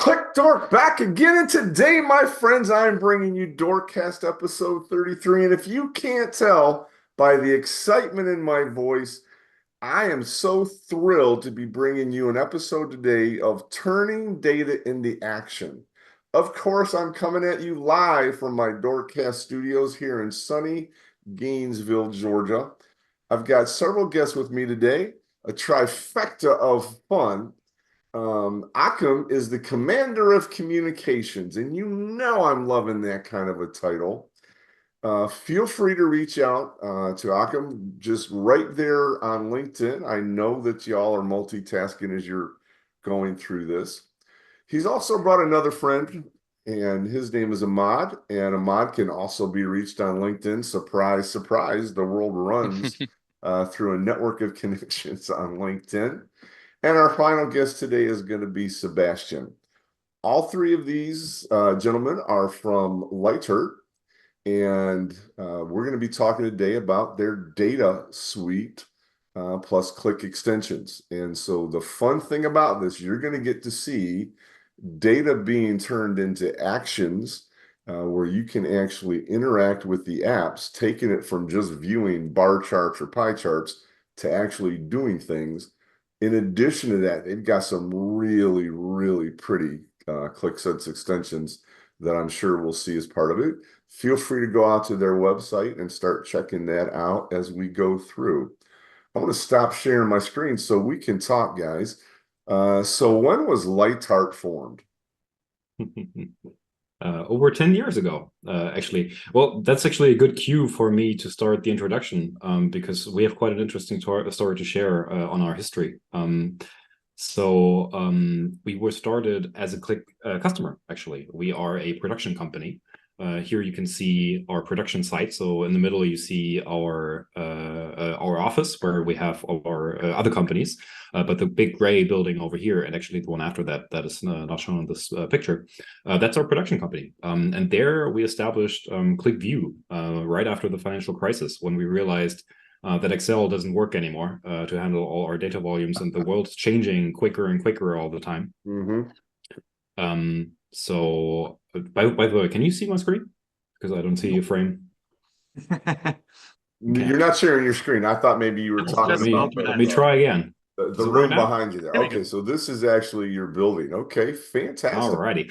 Qlik Dork back again, and today, my friends, I'm bringing you Dork Cast episode 33. And if you can't tell by the excitement in my voice, I am so thrilled to be bringing you an episode today of turning data into action. Of course, I'm coming at you live from my Dork Cast studios here in sunny Gainesville, Georgia. I've got several guests with me today, a trifecta of fun. Akam is the commander of communications, and you know I'm loving that kind of a title. Feel free to reach out to Akam just right there on LinkedIn. I know that y'all are multitasking as you're going through this. He's also brought another friend, and his name is Ahmad, and Ahmad can also be reached on LinkedIn. Surprise, surprise, the world runs through a network of connections on LinkedIn. And our final guest today is going to be Sebastian. All three of these gentlemen are from Leitart, and we're going to be talking today about their data suite plus Qlik extensions. And so the fun thing about this, you're going to get to see data being turned into actions where you can actually interact with the apps, taking it from just viewing bar charts or pie charts to actually doing things. In addition to that, they've got some really, really pretty Qlik extensions that I'm sure we'll see as part of it. Feel free to go out to their website and start checking that out as we go through. I want to stop sharing my screen so we can talk, guys. So when was Leitart formed? Over 10 years ago, actually. Well, that's actually a good cue for me to start the introduction because we have quite an interesting story to share on our history. We were started as a Qlik customer, actually. We are a production company. Here you can see our production site. So in the middle, you see our office where we have our other companies. But the big gray building over here, and actually the one after that, that is not shown in this picture, that's our production company. And there we established Qlik View right after the financial crisis, when we realized that Excel doesn't work anymore to handle all our data volumes, and the world's changing quicker and quicker all the time. So by the way, can you see my screen? Because I don't see a frame. You're not sharing your screen. I thought maybe you were talking about let me try again. the room behind you there. Okay, so this is actually your building. Okay, fantastic. Alrighty.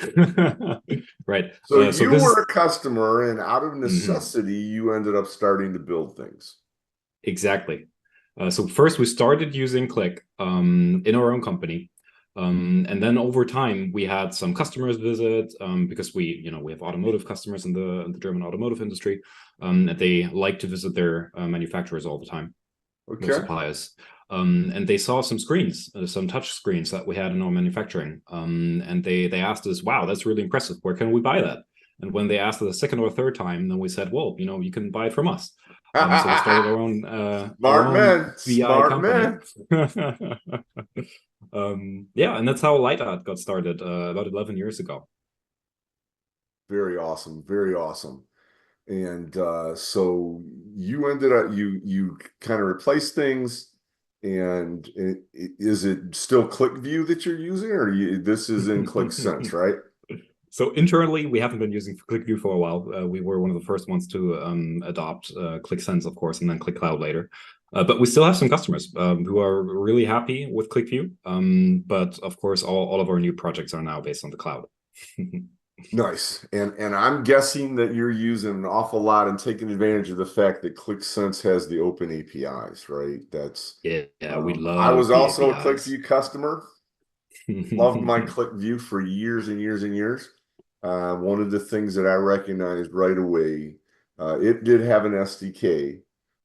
Right. So you were a customer, and out of necessity, you ended up starting to build things. Exactly. So first we started using Qlik in our own company. And then over time we had some customers visit because we have automotive customers in the German automotive industry, and they like to visit their manufacturers all the time, their suppliers. And they saw some screens, some touch screens that we had in our manufacturing, and they asked us, "Wow, that's really impressive. Where can we buy that?" And when they asked it the second or third time, then we said, "Well, you can buy it from us." So we started our own VI company. Yeah, and that's how Leitart got started about 11 years ago. Very awesome, very awesome. And so you ended up you kind of replaced things. And is it still Qlik View that you're using, or this is in Qlik, right? So internally, we haven't been using Qlik View for a while. We were one of the first ones to adopt Qlik, of course, and then Qlik Cloud later. But we still have some customers who are really happy with Qlik View. But of course, all of our new projects are now based on the cloud. Nice. And I'm guessing that you're using an awful lot and taking advantage of the fact that Qlik has the open APIs, right? That's we love. I was also a Qlik View customer. Loved my Qlik View for years and years and years. One of the things that I recognized right away, it did have an SDK,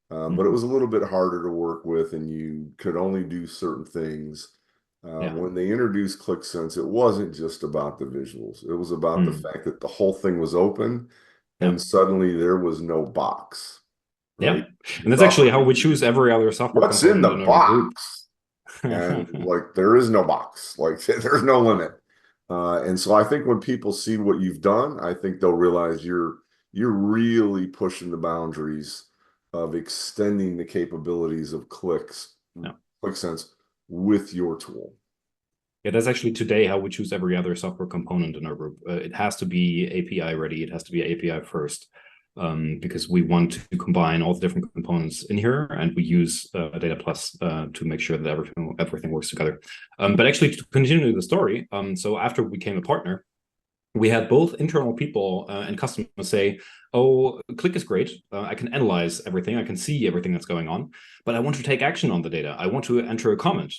but it was a little bit harder to work with, and you could only do certain things. When they introduced Qlik, it wasn't just about the visuals. It was about the fact that the whole thing was open, and suddenly there was no box. Right? Yeah, and that's actually how we choose every other software. What's in the box? And like, there is no box. Like, there's no limit. And so I think when people see what you've done, I think they'll realize you're really pushing the boundaries of extending the capabilities of Qlik with your tool. Yeah, that's actually today how we choose every other software component in our group. It has to be API ready. It has to be API first, because we want to combine all the different components in here, and we use Data Plus to make sure that everything works together. But actually, to continue the story, so after we became a partner, we had both internal people and customers say, oh, Qlik is great. I can analyze everything. I can see everything that's going on, but I want to take action on the data. I want to enter a comment.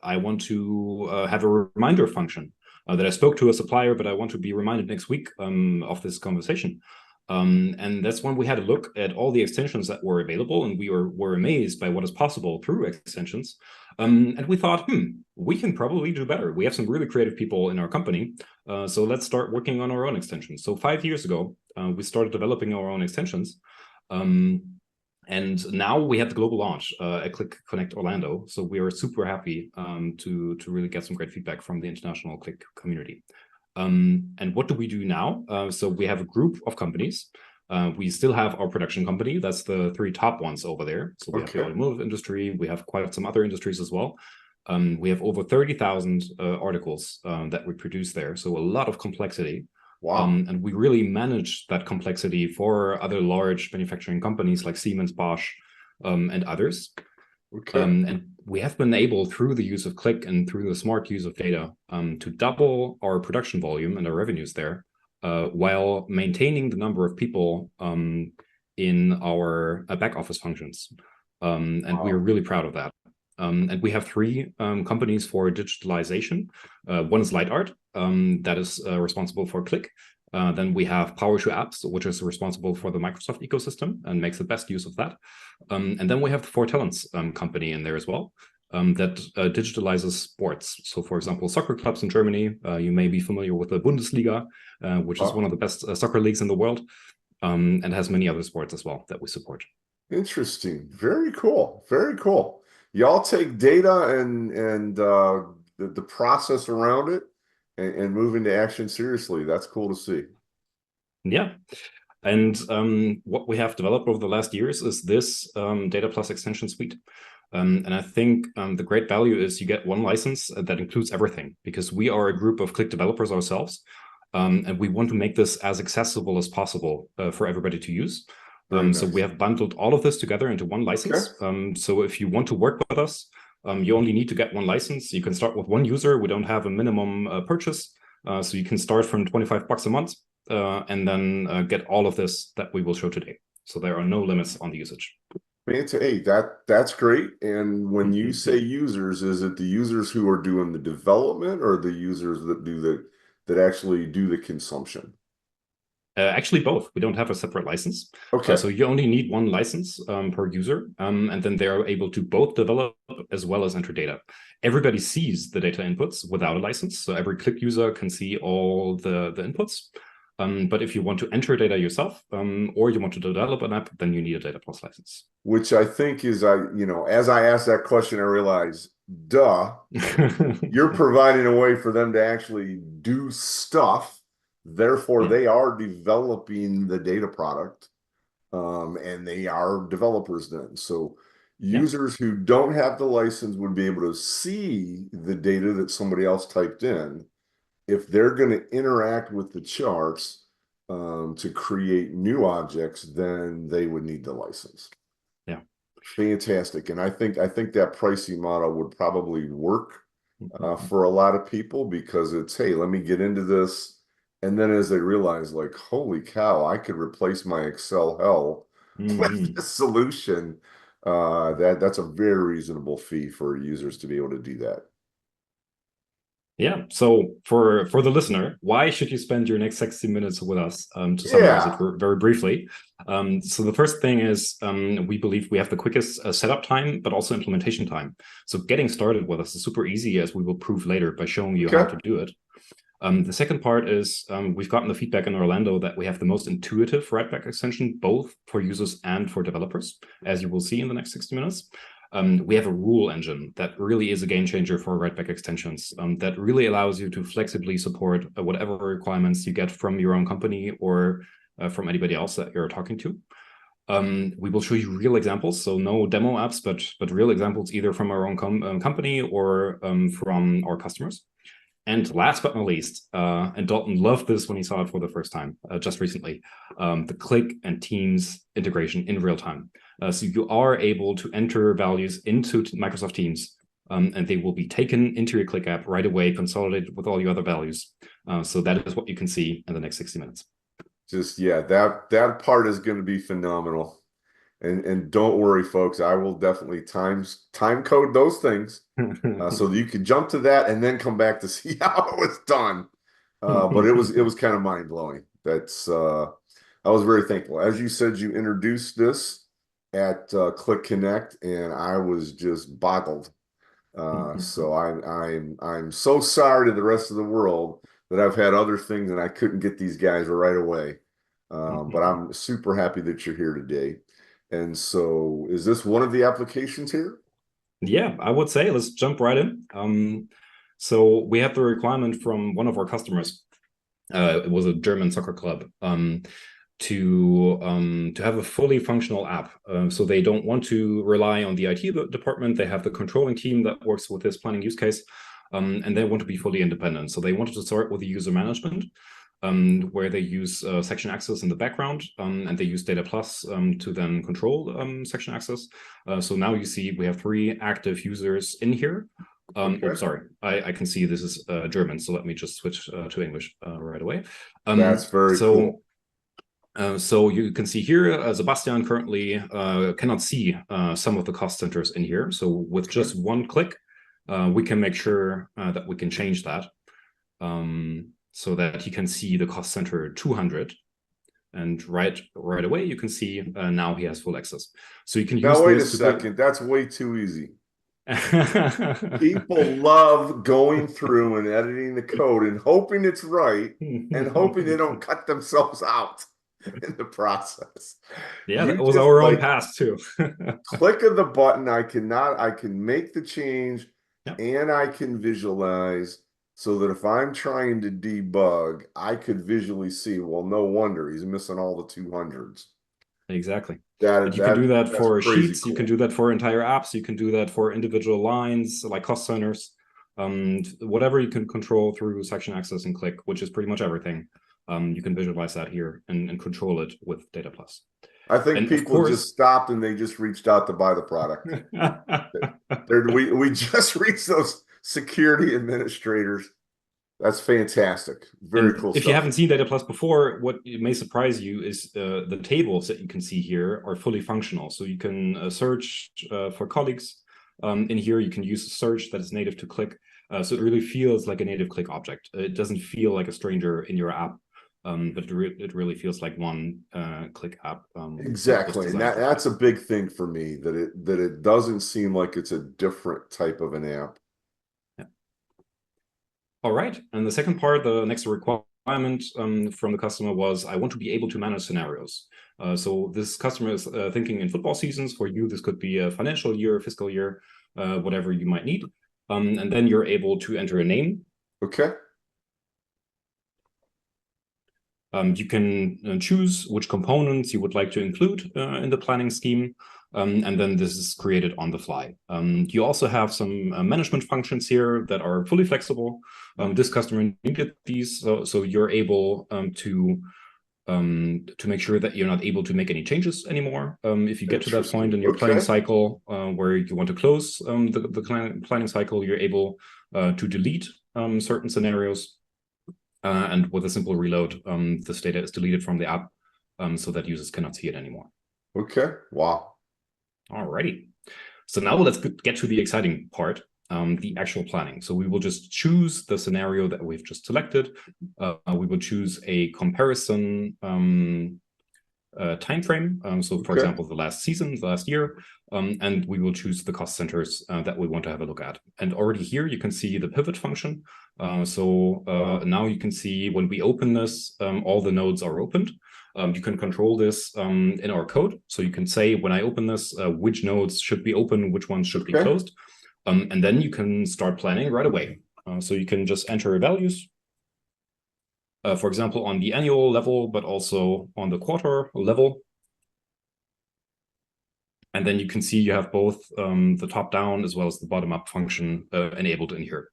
I want to have a reminder function that I spoke to a supplier, but I want to be reminded next week of this conversation. And that's when we had a look at all the extensions that were available, and we were amazed by what is possible through extensions. And we thought, we can probably do better. We have some really creative people in our company, so let's start working on our own extensions. So 5 years ago, we started developing our own extensions. And now we have the global launch at Qlik Connect Orlando. So we are super happy to really get some great feedback from the international Qlik community. And what do we do now? So we have a group of companies. We still have our production company. That's the three top ones over there. So we have the automotive industry. We have quite some other industries as well. We have over 30,000 articles that we produce there. So a lot of complexity. Wow. And we really manage that complexity for other large manufacturing companies like Siemens, Bosch, and others. And we have been able, through the use of Qlik and through the smart use of data, to double our production volume and our revenues there, while maintaining the number of people in our back office functions. And we are really proud of that. And we have three companies for digitalization. One is Leitart, that is responsible for Qlik. Then we have PowerShoe Apps, which is responsible for the Microsoft ecosystem and makes the best use of that. And then we have the For Talents company in there as well, that digitalizes sports. So, for example, soccer clubs in Germany, you may be familiar with the Bundesliga, which is one of the best soccer leagues in the world, and has many other sports as well that we support. Interesting. Very cool. Very cool. Y'all take data and the process around it and move into action seriously. That's cool to see. Yeah. And what we have developed over the last years is this Data Plus extension suite. And I think the great value is you get one license that includes everything, because we are a group of Qlik developers ourselves. And we want to make this as accessible as possible for everybody to use. So we have bundled all of this together into one license. So if you want to work with us, you only need to get one license. You can start with one user. We don't have a minimum purchase. So you can start from $25 a month and then get all of this that we will show today. So there are no limits on the usage. Hey, that's great. And when you say users, is it the users who are doing the development or the users that actually do the consumption? Actually, both. We don't have a separate license. So you only need one license per user, and then they're able to both develop as well as enter data. Everybody sees the data inputs without a license. So every Qlik user can see all the inputs. But if you want to enter data yourself, or you want to develop an app, then you need a Data Plus license. Which I think is, as I asked that question, I realized, duh, you're providing a way for them to actually do stuff. Therefore, they are developing the data product, and they are developers then. So users who don't have the license would be able to see the data that somebody else typed in. If they're going to interact with the charts to create new objects, then they would need the license. Yeah. Fantastic. And I think that pricing model would probably work for a lot of people, because it's, hey, let me get into this. And then as they realize, like, holy cow, I could replace my Excel hell with this solution. That's a very reasonable fee for users to be able to do that. Yeah. So for the listener, why should you spend your next 60 minutes with us? To summarize it very briefly. So the first thing is we believe we have the quickest setup time, but also implementation time. So getting started with us is super easy, as we will prove later by showing you how to do it. The second part is we've gotten the feedback in Orlando that we have the most intuitive write-back extension, both for users and for developers, as you will see in the next 60 minutes. We have a rule engine that really is a game changer for write-back extensions, that really allows you to flexibly support whatever requirements you get from your own company or from anybody else that you're talking to. We will show you real examples, so no demo apps, but real examples either from our own company or from our customers. And last but not least, and Dalton loved this when he saw it for the first time just recently, the Qlik and Teams integration in real time. So you are able to enter values into Microsoft Teams, and they will be taken into your Qlik app right away, consolidated with all your other values. So that is what you can see in the next 60 minutes. Just, yeah, that part is going to be phenomenal. And don't worry, folks, I will definitely time code those things so that you can jump to that and then come back to see how it was done. But it was kind of mind blowing. I was very thankful. As you said, you introduced this at Qlik Connect, and I was just boggled. So I'm so sorry to the rest of the world that I've had other things and I couldn't get these guys right away. But I'm super happy that you're here today. And so, is this one of the applications here? Yeah, I would say let's jump right in. So we have the requirement from one of our customers. It was a German soccer club. To have a fully functional app. So they don't want to rely on the IT department. They have the controlling team that works with this planning use case, and they want to be fully independent. So they wanted to start with the user management, where they use section access in the background, and they use Data Plus to then control section access. So now you see we have 3 active users in here. Okay. Oh, sorry, I can see this is German, so let me just switch to English right away. That's very cool. So you can see here, Sebastian currently cannot see some of the cost centers in here. So with just one click, we can make sure that we can change that so that he can see the cost center 200. And right away, you can see now he has full access. So you can use Now, wait a second. That's way too easy. People People love going through and editing the code and hoping it's right and hoping they don't cut themselves out in the process. Yeah, that was our own past too. Click of the button. I can make the change and I can visualize so that if I'm trying to debug, I could visually see, well, no wonder he's missing all the 200s. Exactly. You can do that for sheets. Cool. You can do that for entire apps. You can do that for individual lines like cost centers. Whatever you can control through section access and Qlik, which is pretty much everything. You can visualize that here and control it with Data Plus. I think people just stopped and they just reached out to buy the product. we just reached those security administrators. That's fantastic. Very cool stuff. If you haven't seen Data Plus before, what may surprise you is the tables that you can see here are fully functional. So you can search for colleagues. In here, you can use a search that is native to Qlik. So it really feels like a native Qlik object. It doesn't feel like a stranger in your app. But it really feels like one Qlik app. Exactly, and that's a big thing for me, that it doesn't seem like it's a different type of an app. Yeah. All right, and the second part, the next requirement from the customer was, I want to be able to manage scenarios. So this customer is thinking in football seasons. For you, this could be a financial year, fiscal year, whatever you might need. And then you're able to enter a name. Okay. You can choose which components you would like to include in the planning scheme, and then this is created on the fly. You also have some management functions here that are fully flexible. This customer needed these, so you're able to make sure that you're not able to make any changes anymore. If you get to that point in your planning cycle where you want to close the planning cycle, you're able to delete certain scenarios. And with a simple reload, this data is deleted from the app so that users cannot see it anymore. Okay. Wow. Alrighty. So now let's get to the exciting part, the actual planning. So we will just choose the scenario that we've just selected. We will choose a comparison time frame. So for example, the last season, the last year, and we will choose the cost centers that we want to have a look at. And already here, you can see the pivot function. Now you can see when we open this, all the nodes are opened. You can control this in our code. So you can say, when I open this, which nodes should be open, which ones should be closed. And then you can start planning right away. So you can just enter values. For example, on the annual level, but also on the quarter level. And then you can see you have both the top-down as well as the bottom-up function enabled in here.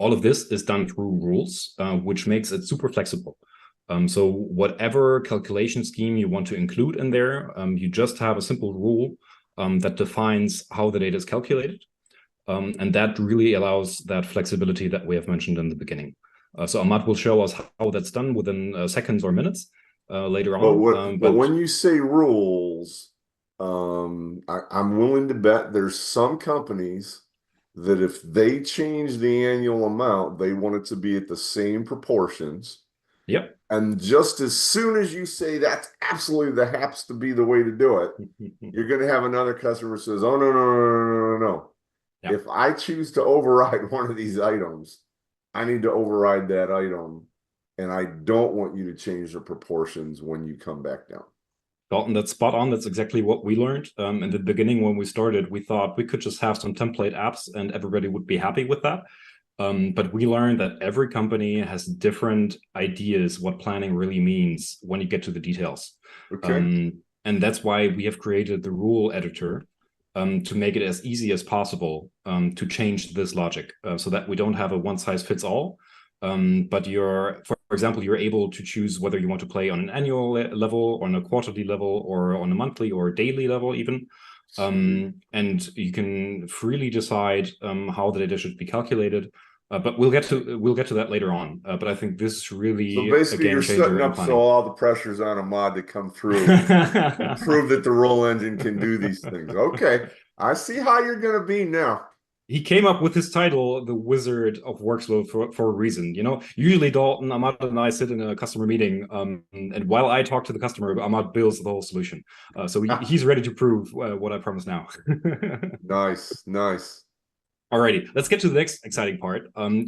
All of this is done through rules, which makes it super flexible. So whatever calculation scheme you want to include in there, you just have a simple rule that defines how the data is calculated. And that really allows that flexibility that we have mentioned in the beginning. So Ahmad will show us how that's done within seconds or minutes later But on. but when you say rules, I'm willing to bet there's some companies that if they change the annual amount, they want it to be at the same proportions. Yep. And just as soon as you say that's absolutely that has to be the way to do it, you're going to have another customer says, "Oh no, no, no, no, no, no, no. Yeah. If I choose to override one of these items, I need to override that item, and I don't want you to change the proportions when you come back down." Dalton, that's spot on. That's exactly what we learned. In the beginning, when we started, we thought we could just have some template apps and everybody would be happy with that. But we learned that every company has different ideas what planning really means when you get to the details. Okay. And that's why we have created the rule editor to make it as easy as possible to change this logic so that we don't have a one size fits all. But for example, you're able to choose whether you want to play on an annual level, on a quarterly level, or on a monthly or daily level even. And you can freely decide how the data should be calculated. But we'll get to that later on. But I think this is So really a basically, game you're setting changer in up so planning. all the pressure's on a mod to come through and prove that the roll engine can do these things. Okay, I see how you're going to be now. He came up with his title, the Wizard of Workflow, for a reason. You know, usually Dalton, Ahmad, and I sit in a customer meeting, and while I talk to the customer, Ahmad builds the whole solution. So he's ready to prove what I promise now. Nice, nice. Alrighty, let's get to the next exciting part.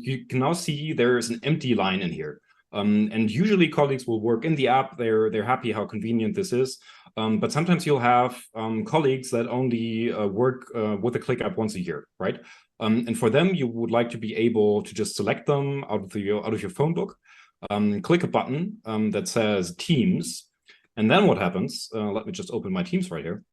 You can now see there's an empty line in here. And usually colleagues will work in the app. They're happy how convenient this is. But sometimes you'll have colleagues that only work with the Qlik app once a year, right? And for them, you would like to be able to just select them out of your phone book, click a button that says Teams, and then what happens? Let me just open my Teams right here.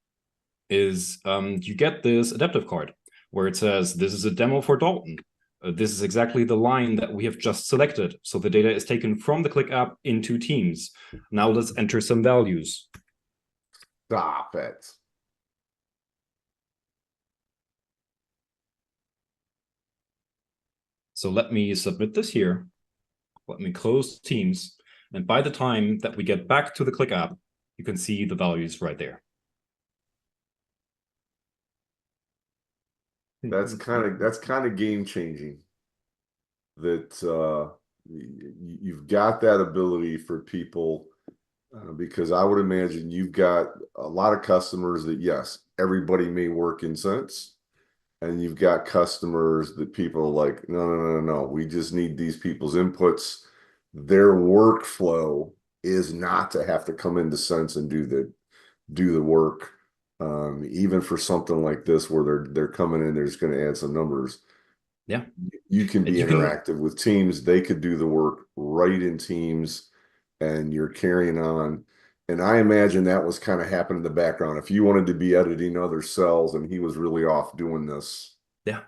Is you get this adaptive card where it says this is a demo for Dalton. This is exactly the line that we have just selected. So the data is taken from the Qlik app into Teams. Now let's enter some values. Stop it. So let me submit this here. Let me close Teams. And by the time that we get back to the Qlik app, you can see the values right there. That's kind of game changing. That you've got that ability for people because I would imagine you've got a lot of customers that yes, everybody may work in cents, and you've got customers that people are like, no, no, no, no, we just need these people's inputs. Their workflow is not to have to come into cents and do the work. Even for something like this where they're coming in, they're just going to add some numbers. Yeah. You can be You interactive with Teams. They could do the work right in Teams, and you're carrying on. And I imagine that was kind of happening in the background. If you wanted to be editing other cells and he was really off doing this. Yeah.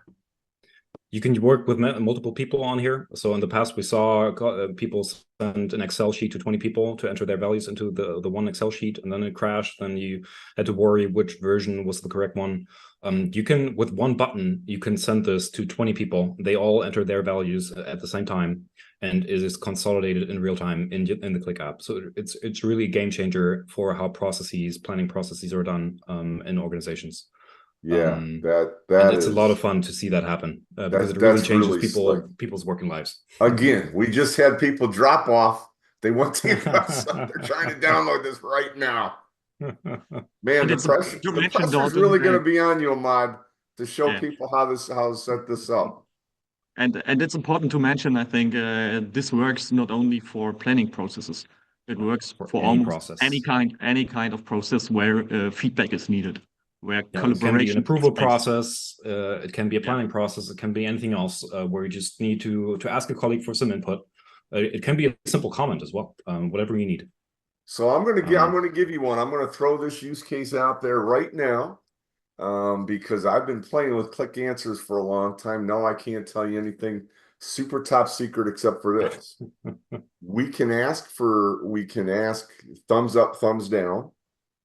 You can work with multiple people on here. So in the past, we saw people send an Excel sheet to 20 people to enter their values into the one Excel sheet, and then it crashed. Then you had to worry which version was the correct one. You can, with one button, you can send this to 20 people. They all enter their values at the same time, and it is consolidated in real time in the Qlik app. So it's really a game changer for how planning processes are done in organizations. Yeah, that And it's a lot of is fun to see that happen because it really that's changes really like people's working lives. again, we just had people drop off. They want to give us up. They're trying to download this right now. Man, And it's important to the mention, pressure's Dalton, really going to be on you, Ahmad, to show yeah, people how to set this up. and it's important to mention. I think this works not only for planning processes; it works For for any almost process. any kind of process where feedback is needed, where Yeah, it can be an collaboration takes approval place. process. It can be a Yeah, planning process. It can be anything else where you just need to ask a colleague for some input. It can be a simple comment as well, whatever you need. So I'm Um, going to give you one. I'm going to throw this use case out there right now because I've been playing with Qlik Answers for a long time. No, I can't tell you anything super top secret except for this. We can ask thumbs up, thumbs down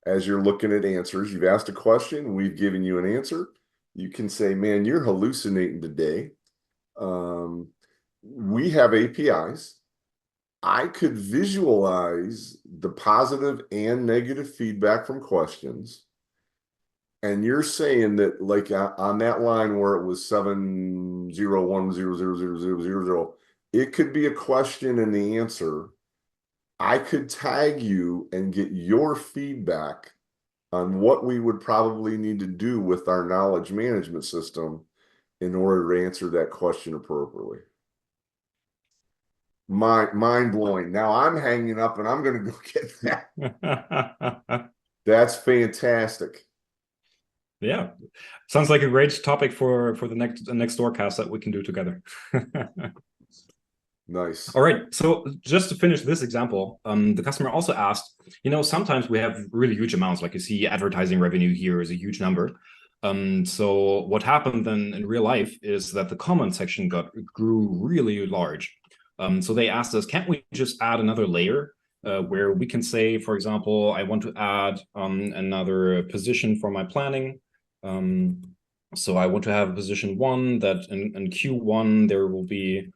as you're looking at answers. You've asked a question, we've given you an answer. You can say, man, you're hallucinating today. We have APIs. I could visualize the positive and negative feedback from questions. And you're saying that, like, on that line where it was 701000000, it could be a question and the answer. I could tag you and get your feedback on what we would probably need to do with our knowledge management system in order to answer that question appropriately. Mind blowing. Now I'm hanging up and I'm going to go get that. That's fantastic. Yeah, sounds like a great topic for the next Dork Cast that we can do together. Nice. All right, so just to finish this example, the customer also asked, sometimes we have really huge amounts, like you see advertising revenue here is a huge number. So what happened then in real life is that the comment section grew really large. So they asked us, can't we just add another layer where we can say, for example, I want to add another position for my planning. So I want to have position 1 that in Q1 there will be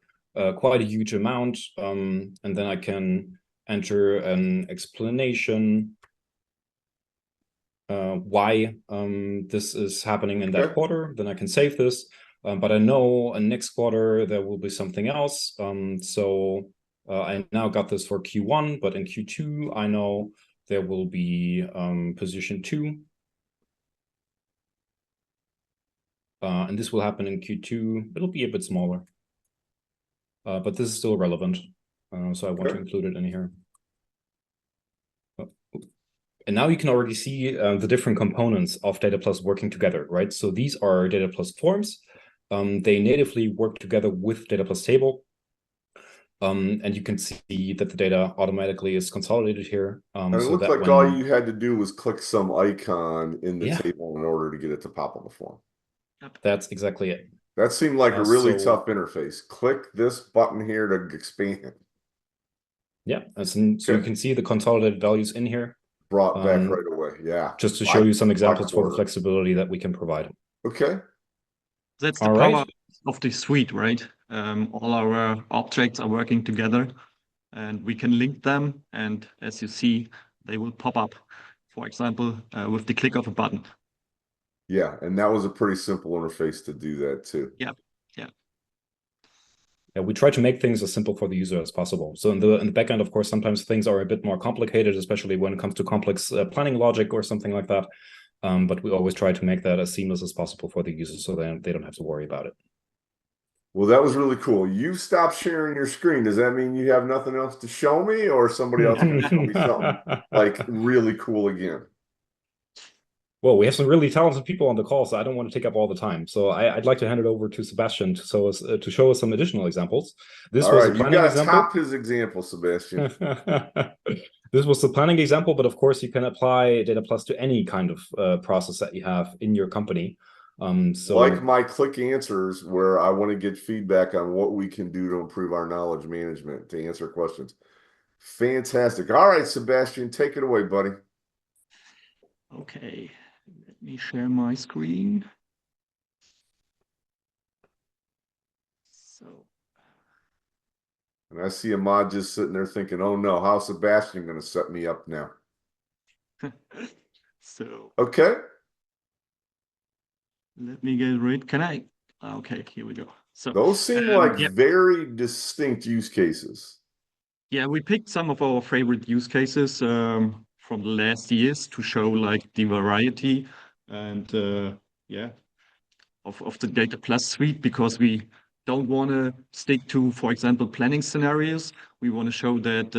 quite a huge amount, and then I can enter an explanation why this is happening in that quarter. Then I can save this, but I know in next quarter there will be something else. So I now got this for Q1, but in Q2 I know there will be position 2. And this will happen in Q2. It'll be a bit smaller. But this is still relevant, so I want to include it in here. And now you can already see the different components of Data Plus working together, right? So these are Data Plus forms. They natively work together with Data Plus table. And you can see that the data automatically is consolidated here. And it so looked that like all you had to do was click some icon in the table in order to get it to pop on the form. That's exactly it. That seemed like a really tough interface. Click this button here to expand. Yeah, so you can see the consolidated values in here. Brought back right away, yeah. Just to show you some examples for the flexibility that we can provide. Okay. That's the power of the suite, right? All our objects are working together, and we can link them. And as you see, they will pop up, for example, with the click of a button. Yeah, and that was a pretty simple interface to do that too. Yeah. Yeah, we try to make things as simple for the user as possible. So in the back end, of course, sometimes things are a bit more complicated, especially when it comes to complex planning logic or something like that. But we always try to make that as seamless as possible for the user so they don't have to worry about it. Well, that was really cool. You stopped sharing your screen. Does that mean you have nothing else to show me, or somebody else can show me something like really cool again? Well, we have some really talented people on the call, so I don't want to take up all the time. So I'd like to hand it over to Sebastian to show us some additional examples. This was a planning example. Top his example, Sebastian. This was the planning example, but of course you can apply Data Plus to any kind of process that you have in your company. So like my Qlik answers, where I want to get feedback on what we can do to improve our knowledge management to answer questions. Fantastic. All right, Sebastian, take it away, buddy. Okay. Let me share my screen. So. And I see Ahmad just sitting there thinking, oh no, how's Sebastian going to set me up now? So. Okay. Let me get rid. Can I? Okay, here we go. So those seem like very distinct use cases. Yeah, we picked some of our favorite use cases from the last years to show like the variety and of the Data Plus suite, because we don't want to stick to, for example, planning scenarios. We want to show that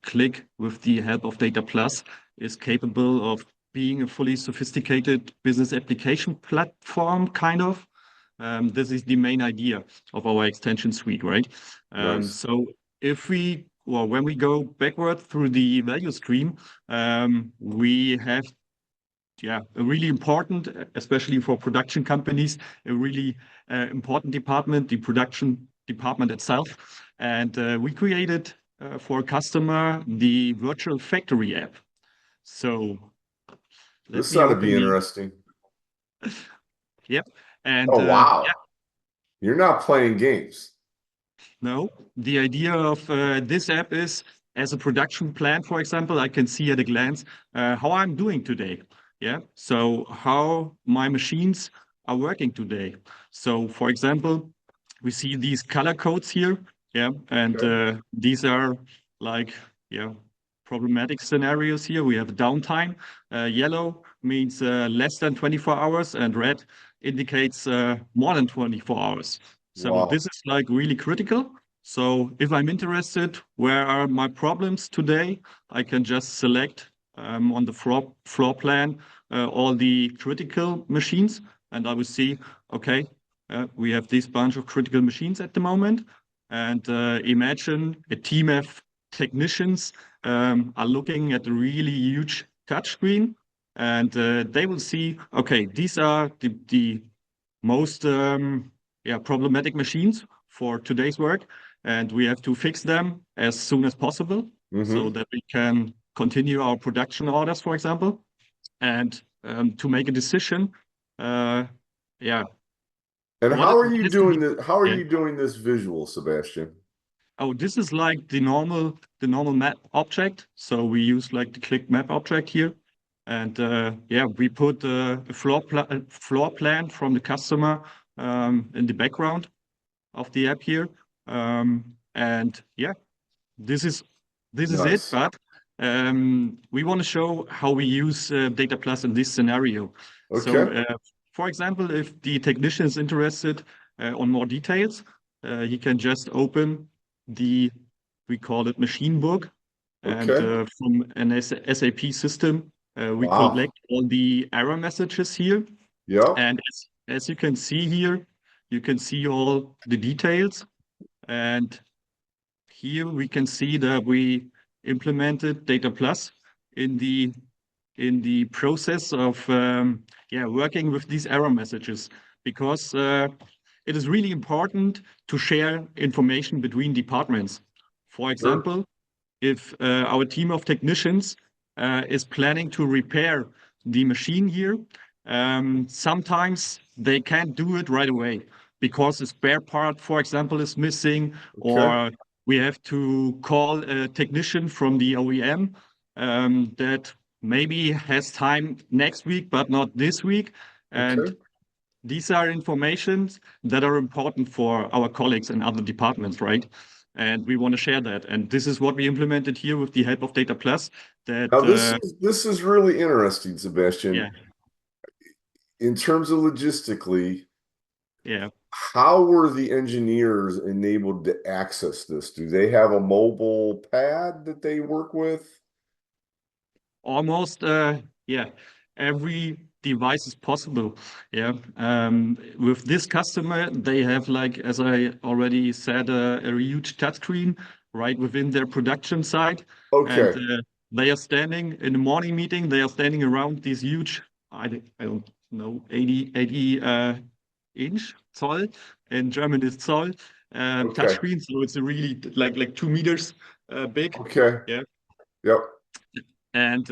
Qlik, with the help of Data Plus, is capable of being a fully sophisticated business application platform, kind of. This is the main idea of our extension suite, right? Nice. So when we go backward through the value stream, we have a really important, especially for production companies, a really important department, the production department itself. And we created for a customer the virtual factory app. So let This me ought to open be the, interesting. yep. And Oh, wow. yeah, You're not playing games. no, the idea of this app is as a production plan, for example, I can see at a glance how I'm doing today. Yeah. So how my machines are working today. So for example, we see these color codes here. Yeah. And Okay. these are like, yeah, problematic scenarios here. We have downtime. Yellow means less than 24 hours, and red indicates more than 24 hours. So Wow. this is like really critical. So if I'm interested, where are my problems today? I can just select on the floor plan all the critical machines, and I will see, okay, we have this bunch of critical machines at the moment. And imagine a team of technicians are looking at a really huge touchscreen, and they will see, okay, these are the most yeah, problematic machines for today's work, and we have to fix them as soon as possible so Mm-hmm. that we can continue our production orders, for example, and to make a decision. Uh, yeah, And what how are what you is the doing this? How are yeah? you doing this visual, Sebastian? Oh, this is like the normal map object. So we use like the Qlik map object here. And yeah, we put a floor plan from the customer in the background of the app here. And yeah, this is it. Nice. But we want to show how we use Data Plus in this scenario. So, Okay. for example, if the technician is interested on more details, he can just open the, we call it machine book, and Okay. from an SAP system, we Wow. collect all the error messages here. Yep. And as you can see here, you can see all the details. And here we can see that we implemented Data Plus in the process of yeah, working with these error messages, because it is really important to share information between departments. For Sure. example, if our team of technicians is planning to repair the machine here, sometimes they can't do it right away because a spare part, for example, is missing, Okay. or we have to call a technician from the OEM that maybe has time next week, but not this week. And Okay. these are informations that are important for our colleagues in other departments, right? And we want to share that. And this is what we implemented here with the help of Data Plus. That Now this is really interesting, Sebastian. yeah, In terms of logistically, yeah. how were the engineers enabled to access this? Do they have a mobile pad that they work with? Almost yeah, every device is possible. Yeah. With this customer, they have, like, as I already said, a huge touchscreen right within their production site. And Okay. they are standing in the morning meeting, they are standing around these huge, I don't know, 80 inch Zoll. In German is Zoll, Okay. touchscreen. So it's a really like 2 meters big. Okay. Yeah. Yep. And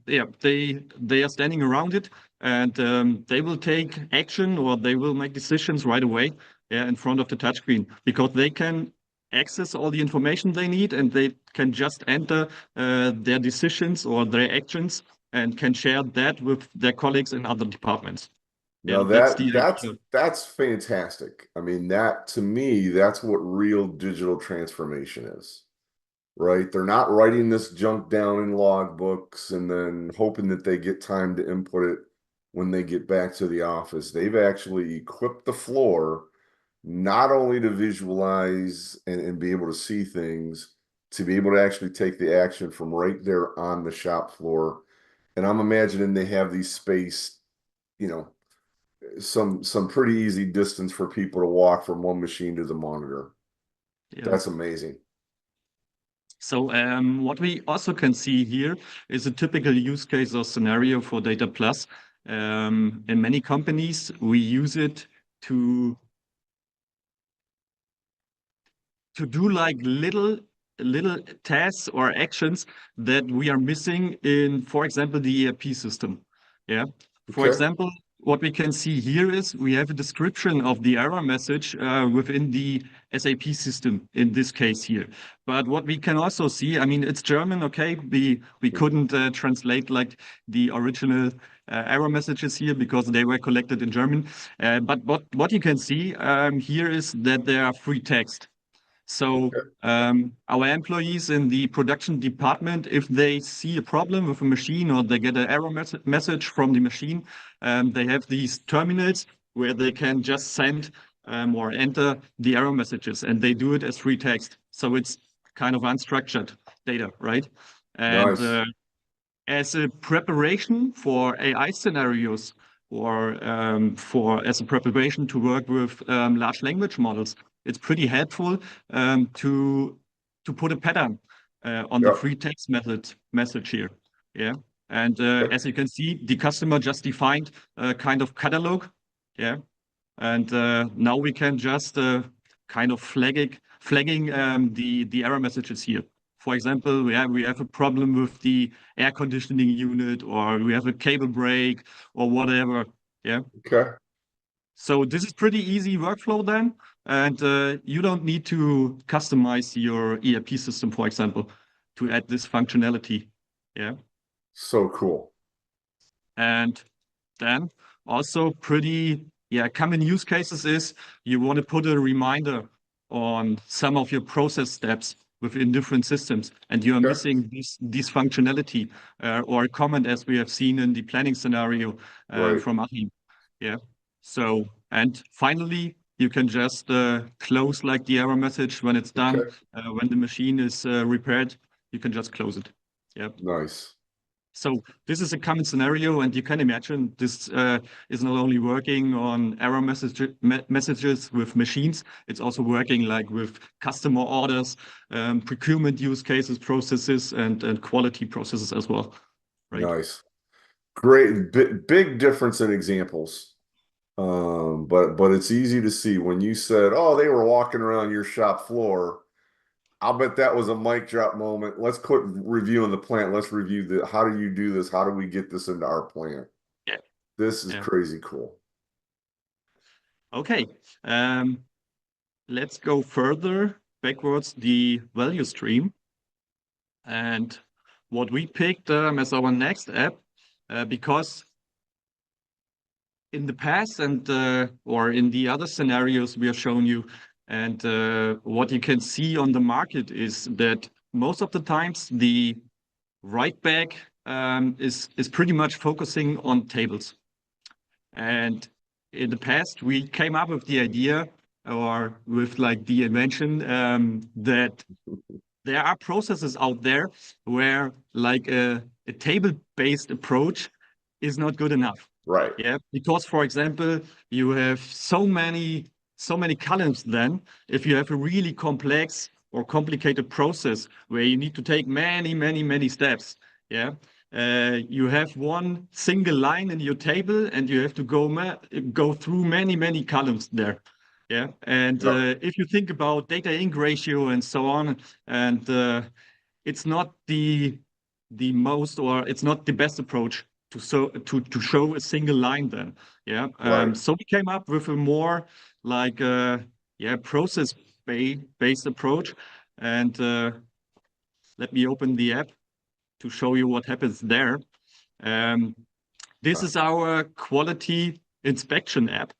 yeah, they are standing around it, and they will take action, or they will make decisions right away, yeah, in front of the touchscreen, because they can access all the information they need, and they can just enter their decisions or their actions, and can share that with their colleagues in other departments. Yeah, Now that's that the that's idea. that's fantastic. I mean, that to me, that's what real digital transformation is, right? They're not writing this junk down in logbooks and then hoping that they get time to input it when they get back to the office. They've actually equipped the floor not only to visualize and be able to see things, to be able to actually take the action from right there on the shop floor. And I'm imagining they have these spaced, you know, some pretty easy distance for people to walk from one machine to the monitor. Yeah. That's amazing. So what we also can see here is a typical use case or scenario for Data Plus. In many companies, we use it to to do like little tasks or actions that we are missing in, for example, the ERP system. Yeah. For Okay. example, what we can see here is we have a description of the error message within the SAP system in this case here. But what we can also see, I mean, it's German, okay? We couldn't translate like the original error messages here because they were collected in German. But what you can see here is that there are free text. So our employees in the production department, if they see a problem with a machine or they get an error message from the machine, they have these terminals where they can just send or enter the error messages, and they do it as free text. So it's kind of unstructured data, right? And Nice. as a preparation for AI scenarios or as a preparation to work with large language models, it's pretty helpful to put a pattern on the Yep. free text message here. Yeah. And Okay. as you can see, the customer just defined a kind of catalog. Yeah. And now we can just kind of flagging the error messages here. For example, we have a problem with the air conditioning unit, or we have a cable break, or whatever. Yeah. Okay. So this is pretty easy workflow then, and you don't need to customize your ERP system, for example, to add this functionality. Yeah. So cool. And then also pretty common use cases is you want to put a reminder on some of your process steps within different systems, and you are Okay. missing this functionality or a comment as we have seen in the planning scenario Right. from Achim. Yeah. So, and finally, you can just close like the error message when it's done. Okay. When the machine is repaired, you can just close it. Yeah. Nice. So this is a common scenario, and you can imagine this is not only working on error messages with machines, it's also working like with customer orders, procurement use cases, processes, and quality processes as well, right? Nice. Great. Big difference in examples. But it's easy to see when you said, "Oh, they were walking around your shop floor." I'll bet that was a mic drop moment. Let's quit reviewing the plant. Let's review the how do you do this? How do we get this into our plant? Yeah. This is Yeah. crazy cool. Okay. Let's go further backwards the value stream. And what we picked as our next app, because in the past and or in the other scenarios we have shown you, and what you can see on the market is that most of the times the write back is pretty much focusing on tables. And in the past, we came up with the idea or with like the invention that there are processes out there where like a table-based approach is not good enough. Right. Yeah, because for example, you have so many columns then, if you have a really complex or complicated process where you need to take many steps, yeah, you have one single line in your table and you have to go through many columns there. Yeah, and Yep. if you think about data ink ratio and so on, and it's not the most, or it's not the best approach to show a single line then. Yeah. Right. So we came up with a more like process based approach. And let me open the app to show you what happens there. This is our quality inspection app.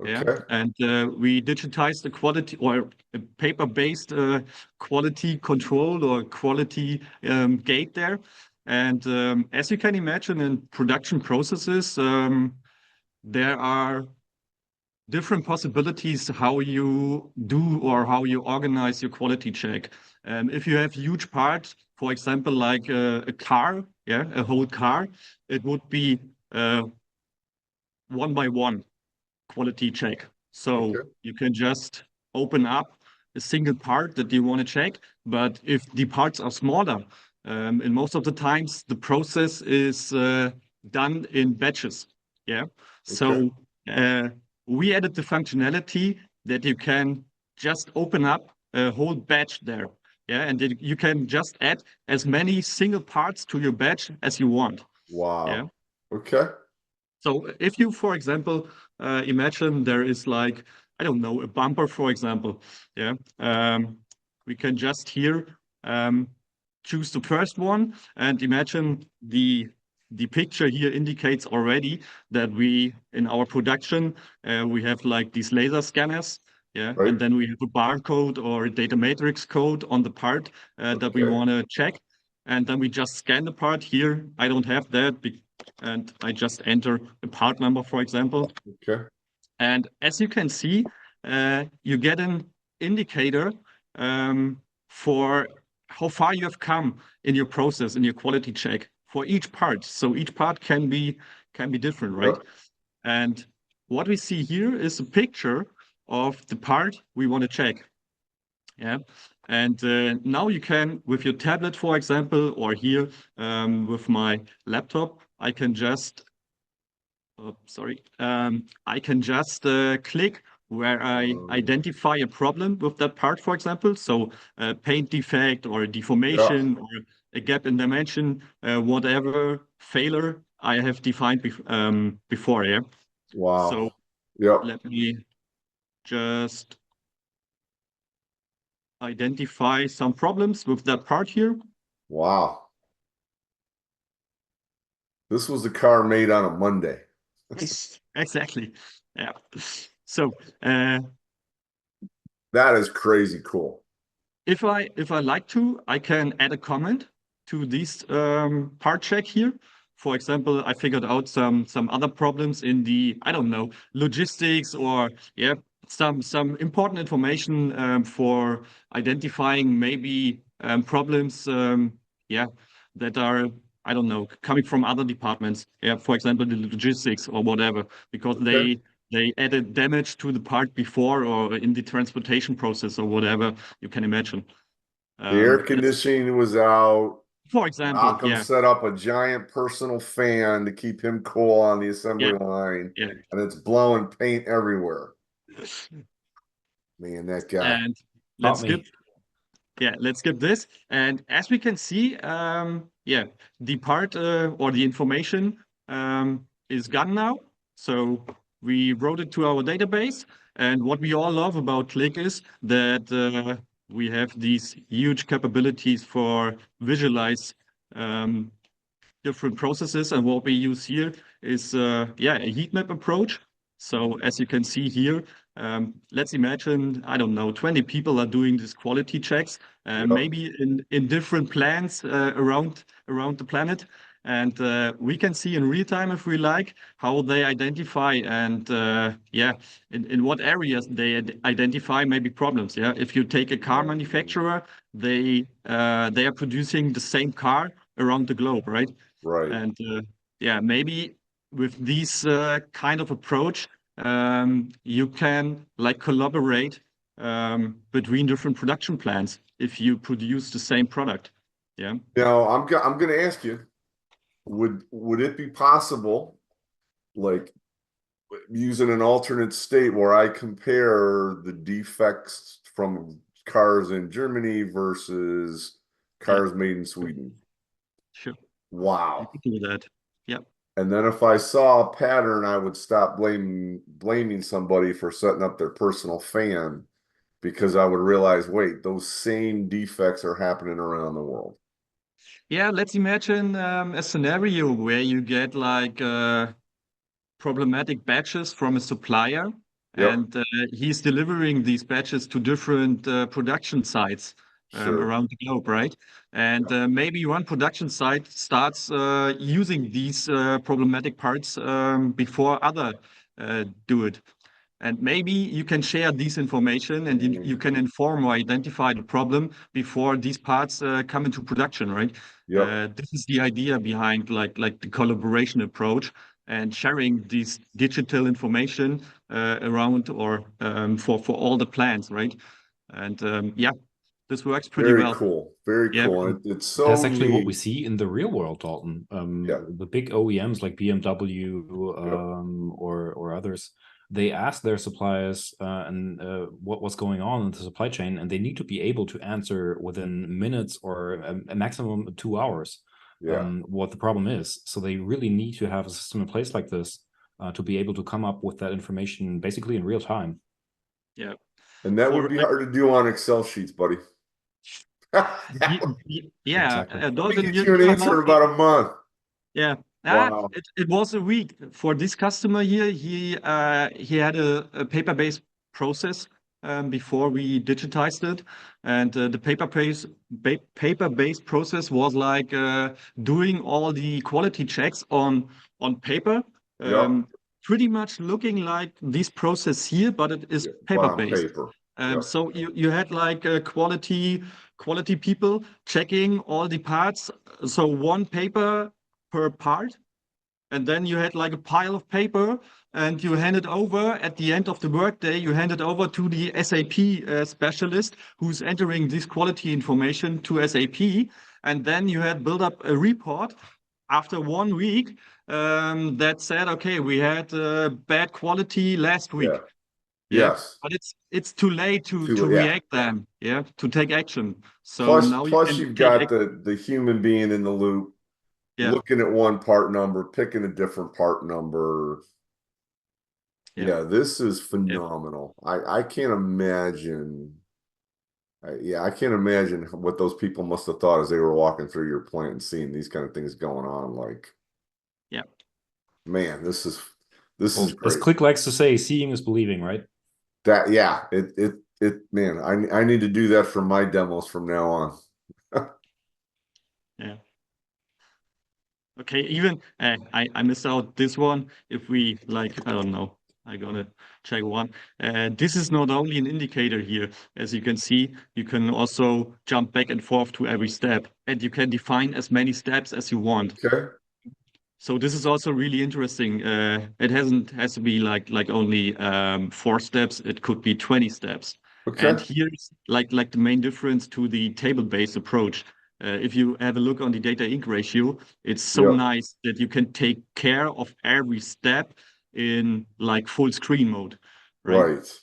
Yeah, Okay. and we digitized the quality or a paper-based quality control or quality gate there. And as you can imagine, in production processes, there are different possibilities how you do or how you organize your quality check. If you have huge parts, for example, like a car, yeah, a whole car, it would be one by one quality check. So Okay. you can just open up a single part that you want to check. But if the parts are smaller, and most of the times the process is done in batches. Yeah. Okay. So we added the functionality that you can just open up a whole batch there. Yeah, and you can just add as many single parts to your batch as you want. Yeah. Wow. Okay. So if you, for example, imagine there is like, I don't know, a bumper, for example. Yeah. We can just here choose the first one and imagine the picture here indicates already that we in our production we have like these laser scanners. Yeah, Right. and then we have a barcode or a data matrix code on the part that we Okay. want to check. And then we just scan the part here. I don't have that, and I just enter a part number, for example. Okay. And as you can see, you get an indicator for how far you have come in your process, in your quality check for each part. So each part can be different, right? Yep. And what we see here is a picture of the part we want to check. Yeah. And now you can, with your tablet, for example, or here with my laptop, I can just I can just click where I identify a problem with that part, for example. So a paint defect or a Yeah. deformation or a gap in dimension, whatever failure I have defined before. Yeah. So Wow. Yep. let me just identify some problems with that part here. Wow. This was a car made on a Monday. Exactly. Yeah. So uh, That is crazy cool. if I like to, I can add a comment to this part check here. For example, I figured out some other problems in the, I don't know, logistics or yeah, some important information for identifying maybe problems yeah that are, I don't know, coming from other departments. Yeah, for example, the logistics or whatever, because Okay. they added damage to the part before or in the transportation process or whatever you can imagine. The air That's, conditioning was out. for example, Malcolm yeah, set up a giant personal fan to keep him cool on the yeah, assembly line, yeah. and it's blowing paint everywhere. Man, that guy. And let's Taught skip, me. yeah, let's skip this. And as we can see, yeah, the part or the information is gone now. So we wrote it to our database. And what we all love about Qlik is that we have these huge capabilities for visualize um, different processes. And what we use here is, yeah, a heat map approach. So as you can see here, let's imagine, I don't know, 20 people are doing these quality checks, Yep. maybe in different plants around the planet. And we can see in real time, if we like, how they identify and yeah, in what areas they identify maybe problems. Yeah, if you take a car manufacturer, they are producing the same car around the globe, right? Right. And yeah, maybe with this kind of approach, you can like collaborate between different production plants if you produce the same product. Yeah. Now, I'm going to ask you, would it be possible, like using an alternate state where I compare the defects from cars in Germany versus Yeah. cars made in Sweden? Sure. You Wow. can do that. Yeah. And then if I saw a pattern, I would stop blaming somebody for setting up their personal fan because I would realize, wait, those same defects are happening around the world. Yeah. Let's imagine a scenario where you get like problematic batches from a supplier, Yep, and he's delivering these batches to different production sites sure. around the globe, right? And maybe one production site starts using these problematic parts before other do it. And maybe you can share this information and you Mhm. can inform or identify the problem before these parts come into production, right? Yep, This is the idea behind like the collaboration approach and sharing this digital information around or for all the plants, right? And yeah, this works pretty very well. cool. Very Yeah, cool. It's That's so actually what we neat. see in the real world, Dalton. Yeah, The big OEMs like BMW yep. or others, they ask their suppliers and what was going on in the supply chain, and they need to be able to answer within minutes or a maximum of 2 hours what the problem is. So they really need to have a system in place like this to be able to come up with that information basically in real time. Yeah. And that would be hard to do on Excel sheets, buddy. Yeah, Exactly. Let me get you an answer in about a month. Yeah. Wow. It was a week for this customer here. He had a paper-based process before we digitized it, and the paper-based process was like doing all the quality checks on paper. Yep. Pretty much looking like this process here, but it is But on paper-based. paper. Yep. So you had like quality people checking all the parts. So one paper per part, and then you had like a pile of paper, and you hand it over at the end of the workday. You hand it over to the SAP specialist who's entering this quality information to SAP, and then you had built up a report after 1 week that said, okay, we had bad quality last week. Yeah. Yeah, Yes. but it's too late to Yeah. react then. Yeah, to take action. So Plus, now you plus can you've take got the human being in the loop, yeah. looking at one part number, picking a different part number. Yeah, this is phenomenal. I can't imagine. I can't imagine what those people must have thought as they were walking through your plant and seeing these kind of things going on. Like, Yeah. man, this is Well, great. as Qlik likes to say, seeing is believing, right? That man, I need to do that for my demos from now on. Yeah. Okay, even I missed out this one. If we like, I don't know, I'm gonna check one. This is not only an indicator here. As you can see, you can also jump back and forth to every step, and you can define as many steps as you want. Okay. So this is also really interesting. It has to be like only 4 steps. It could be 20 steps. Okay. And here's like the main difference to the table-based approach. If you have a look on the data ink ratio, it's so Yep. nice that you can take care of every step in like full screen mode, right? Right.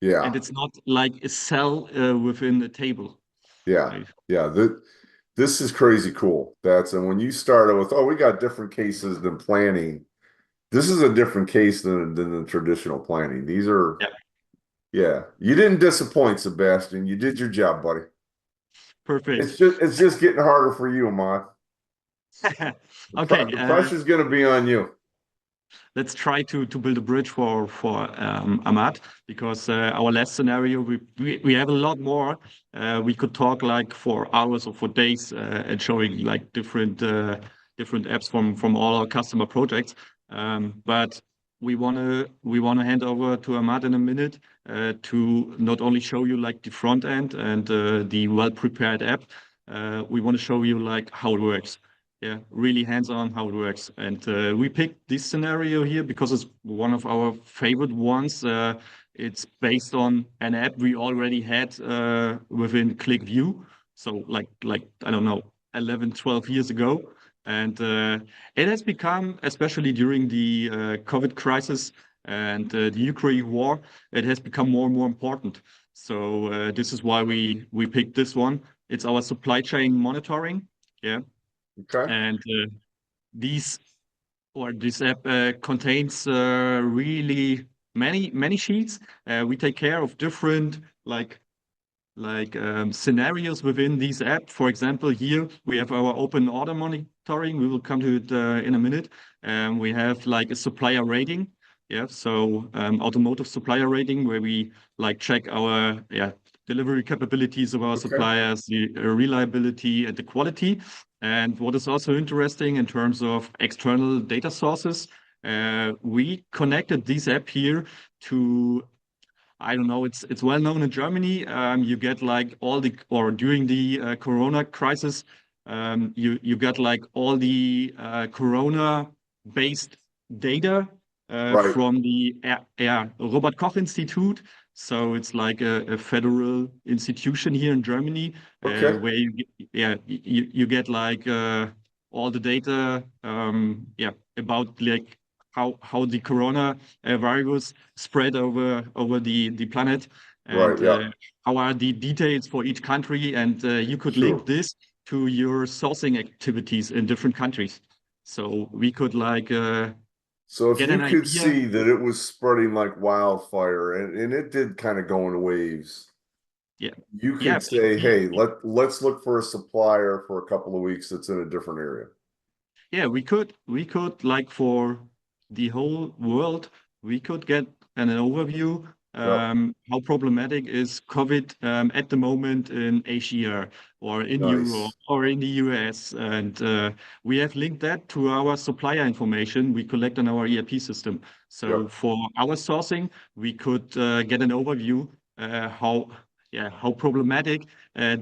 Yeah. And it's not like a cell within the table. Yeah. Right? Yeah. This is crazy cool. And when you started with, oh, we got different cases than planning. This is a different case than the traditional planning. These are, yeah. You didn't disappoint, Sebastian. You did your job, buddy. Perfect. It's just getting harder for you, Ahmad. Okay. The pressure's going to be on you. Let's try to build a bridge for Ahmad, because our last scenario we have a lot more. We could talk like for hours or for days and showing like different apps from all our customer projects. But we wanna hand over to Ahmad in a minute to not only show you like the front end and the well prepared app. We want to show you like how it works. Yeah, really hands-on how it works. And we picked this scenario here because it's one of our favorite ones. It's based on an app we already had within Qlik View. So like I don't know, 11, 12 years ago. And it has become, especially during the COVID crisis and the Ukraine war, it has become more and more important. So this is why we picked this one. It's our supply chain monitoring. Yeah. Okay. And this app contains really many sheets. We take care of different scenarios within this app. For example, here we have our open order monitoring. We will come to it in a minute. We have like a supplier rating. Yeah, so automotive supplier rating, where we like check our delivery capabilities of our suppliers, the reliability and the quality. And what is also interesting in terms of external data sources, we connected this app here to, I don't know, it's well known in Germany. You get like during the Corona crisis, you got like all the Corona-based data from the Robert Koch Institute. So it's like a federal institution here in Germany where you get like all the data about like how the corona virus spread over the planet, Right. and Yeah. how are the details for each country, and you could link Sure. this to your sourcing activities in different countries. So we could like So if get you an could idea. see that it was spreading like wildfire and it did kind of go in waves, Yeah, you yeah, could say, we, hey, let's look for a supplier for a couple of weeks that's in a different area. yeah, we could like for the whole world, we could get an overview Yep. how problematic is COVID at the moment in Asia or in Europe Nice. or in the US, and we have linked that to our supplier information we collect on our ERP system. So Yep. for our sourcing, we could get an overview how how problematic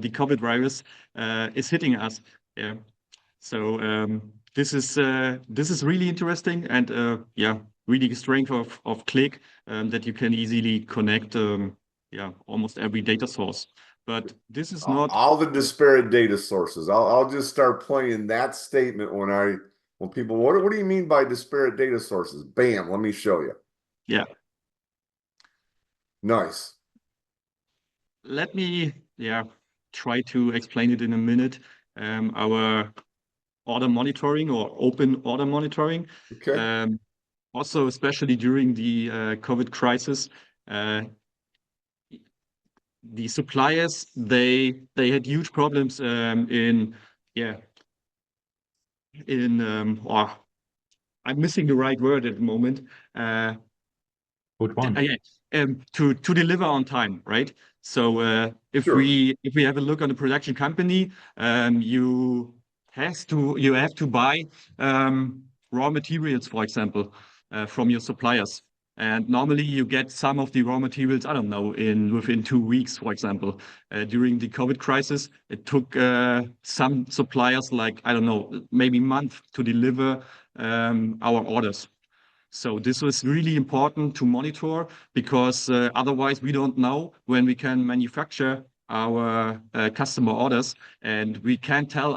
the COVID virus is hitting us. Yeah. So this is really interesting, and really the strength of Qlik, that you can easily connect almost every data source. But this is not All the disparate data sources. I'll just start playing that statement when people what do you mean by disparate data sources? Bam, let me show you. yeah. Nice. Let me try to explain it in a minute. Our order monitoring or open order monitoring. Okay. Um, Also, especially during the COVID crisis, uh, the suppliers they had huge problems yeah in I'm missing the right word at the moment. Uh, Which one? yeah, to deliver on time, right? So Sure. if we have a look on the production company, you have to buy raw materials, for example, from your suppliers. And normally you get some of the raw materials, I don't know, in within 2 weeks, for example. During the COVID crisis, it took some suppliers like, I don't know, maybe a month to deliver our orders. So this was really important to monitor because otherwise we don't know when we can manufacture our customer orders, and we can't tell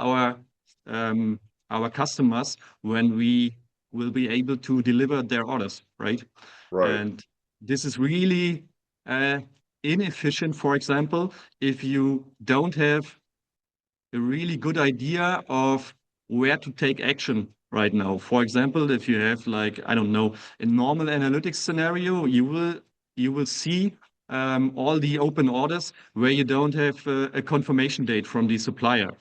um, our customers when we will be able to deliver their orders, right? Right. And this is really uh, inefficient, for example, if you don't have a really good idea of where to take action right now. For example, if you have like, I don't know, a normal analytics scenario, you will see all the open orders where you don't have a confirmation date from the supplier.